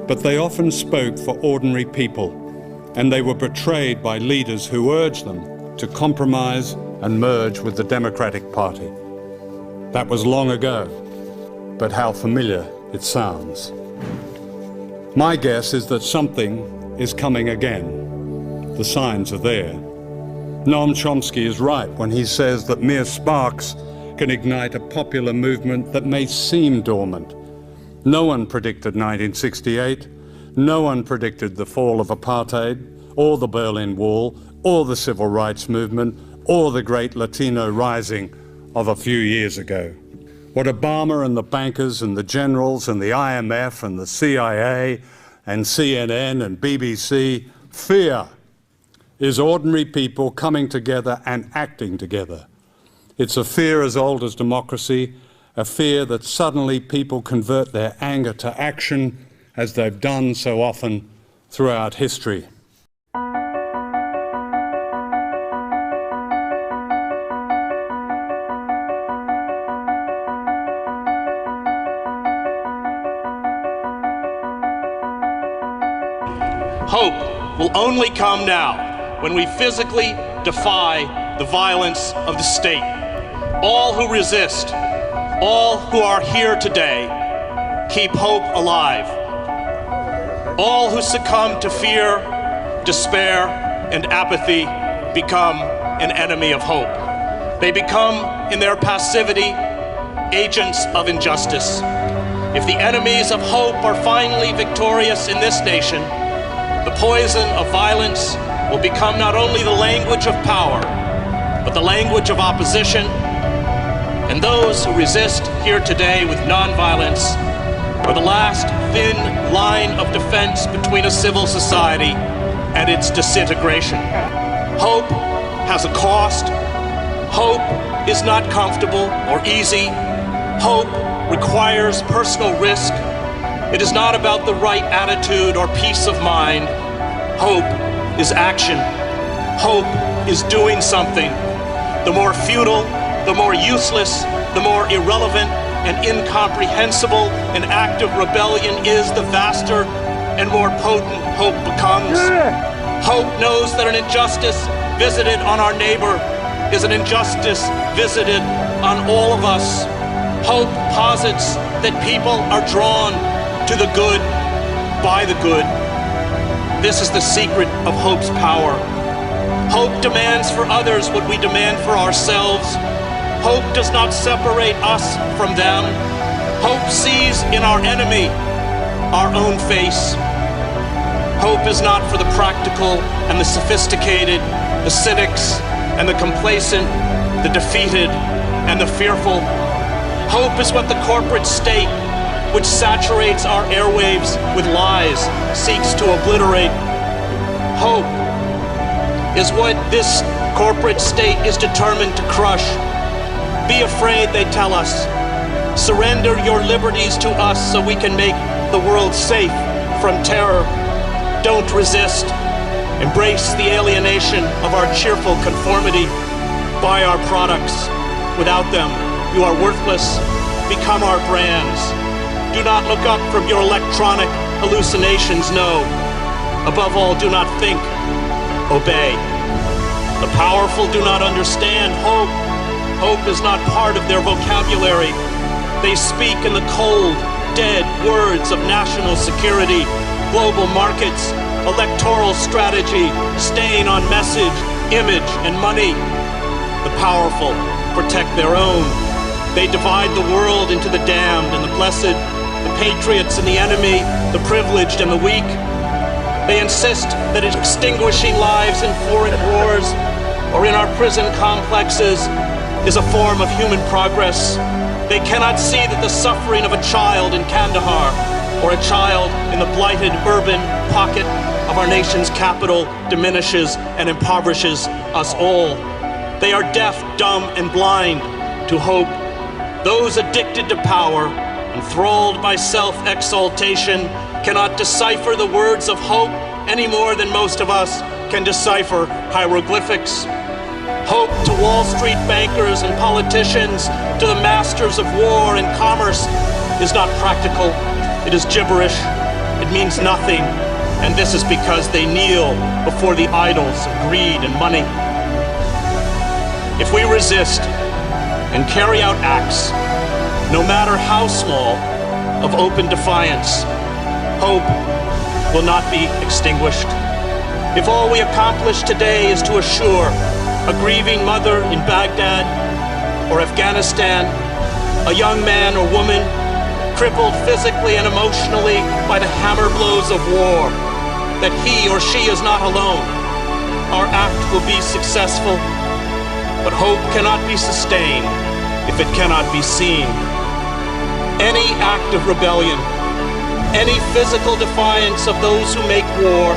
but they often spoke for ordinary people, and they were betrayed by leaders who urged them to compromise and merge with the Democratic Party. That was long ago, but how familiar it sounds. My guess is that something is coming again. The signs are there. Noam Chomsky is right when he says that mere sparks can ignite a popular movement that may seem dormant. No one predicted 1968. No one predicted the fall of apartheid, or the Berlin Wall, or the Civil Rights Movement, or the great Latino rising of a few years ago. What Obama and the bankers and the generals and the IMF and the CIA and CNN and BBC fear is ordinary people coming together and acting together. It's a fear as old as democracy, a fear that suddenly people convert their anger to action, as they've done so often throughout history. Hope will only come now when we physically defy the violence of the state. All who resist, all who are here today, keep hope alive. All who succumb to fear, despair, and apathy become an enemy of hope. They become, in their passivity, agents of injustice. If the enemies of hope are finally victorious in this nation, the poison of violence will become not only the language of power, but the language of opposition. And those who resist here today with nonviolence are the last thin line of defense between a civil society and its disintegration. Hope has a cost. Hope is not comfortable or easy. Hope requires personal risk. It is not about the right attitude or peace of mind. Hope is action. Hope is doing something. The more futile, the more useless, the more irrelevant and incomprehensible an act of rebellion is, the vaster and more potent hope becomes. Hope knows that an injustice visited on our neighbor is an injustice visited on all of us. Hope posits that people are drawn to the good by the good. This is the secret of hope's power. Hope demands for others what we demand for ourselves. Hope does not separate us from them. Hope sees in our enemy our own face. Hope is not for the practical and the sophisticated, the cynics and the complacent, the defeated and the fearful. Hope is what the corporate state, which saturates our airwaves with lies, seeks to obliterate. Hope is what this corporate state is determined to crush. Be afraid, they tell us. Surrender your liberties to us so we can make the world safe from terror. Don't resist. Embrace the alienation of our cheerful conformity. Buy our products. Without them, you are worthless. Become our brands. Do not look up from your electronic hallucinations, no. Above all, do not think. Obey. The powerful do not understand hope. Hope is not part of their vocabulary. They speak in the cold, dead words of national security, global markets, electoral strategy, staying on message, image, and money. The powerful protect their own. They divide the world into the damned and the blessed, the patriots and the enemy, the privileged and the weak. They insist that extinguishing lives in foreign wars or in our prison complexes is a form of human progress. They cannot see that the suffering of a child in Kandahar or a child in the blighted urban pocket of our nation's capital diminishes and impoverishes us all. They are deaf, dumb, and blind to hope. Those addicted to power, enthralled by self-exaltation, cannot decipher the words of hope any more than most of us can decipher hieroglyphics. Hope to Wall Street bankers and politicians, to the masters of war and commerce, is not practical. It is gibberish. It means nothing. And this is because they kneel before the idols of greed and money. If we resist and carry out acts, no matter how small, of open defiance, hope will not be extinguished. If all we accomplish today is to assure a grieving mother in Baghdad or Afghanistan, a young man or woman crippled physically and emotionally by the hammer blows of war, that he or she is not alone, our act will be successful. But hope cannot be sustained if it cannot be seen. Any act of rebellion, any physical defiance of those who make war,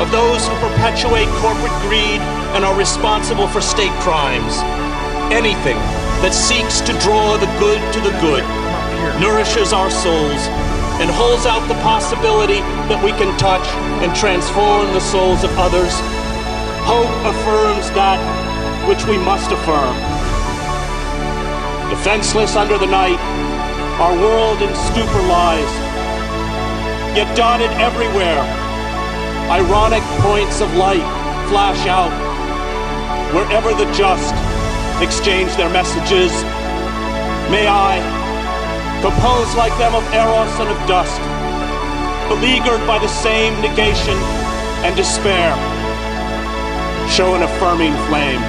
of those who perpetuate corporate greed and are responsible for state crimes, anything that seeks to draw the good to the good, nourishes our souls, and holds out the possibility that we can touch and transform the souls of others. Hope affirms that which we must affirm. Defenseless under the night, our world in stupor lies, yet dotted everywhere, ironic points of light flash out, wherever the just exchange their messages. May I, composed like them of eros and of dust, beleaguered by the same negation and despair, show an affirming flame.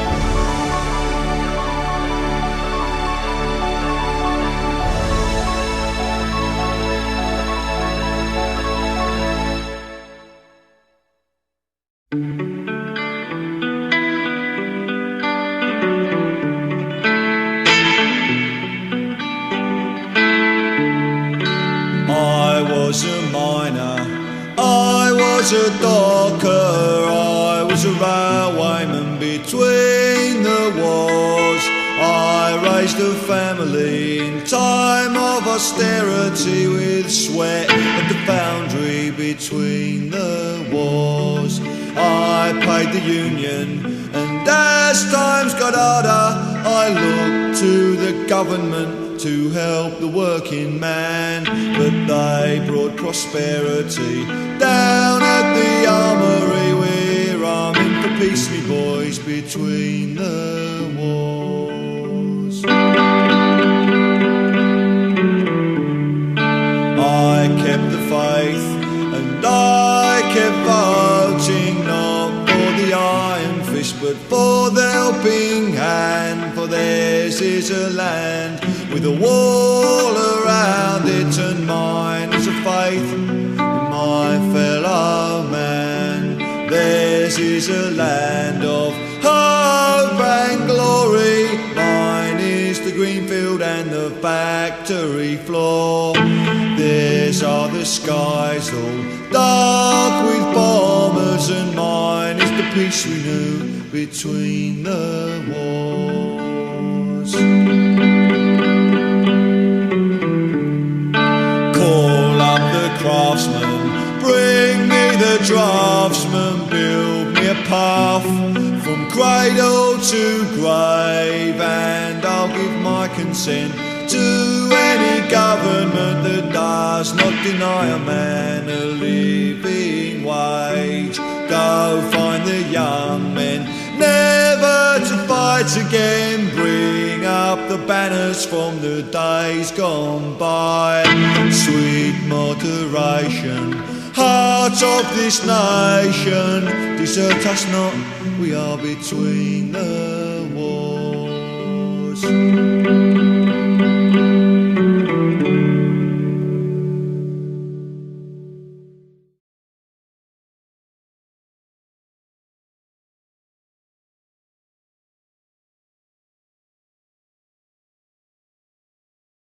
A docker, I was a railwayman between the wars. I raised a family in time of austerity with sweat at the foundry between the wars. I paid the union, and as as times got harder, I looked to the government to help the working man, but they brought prosperity down at the armory. We're arming for peace, me boys, between the wars. I kept the faith and I kept voting, not for the iron fist but for the helping hand, for theirs is a land with a wall around it, and mine is a faith in my fellow man. Theirs is a land of hope and glory, mine is the green field and the factory floor. Theirs are the skies all dark with bombers, and mine is the peace we knew between the wars. Call up the craftsman, bring me the draftsman, build me a path from cradle to grave, and I'll give my consent to any government that does not deny a man a living wage. Go find the young men, never to fight again, bring up the banners from the days gone by. Sweet moderation, heart of this nation, desert us not, we are between the wars.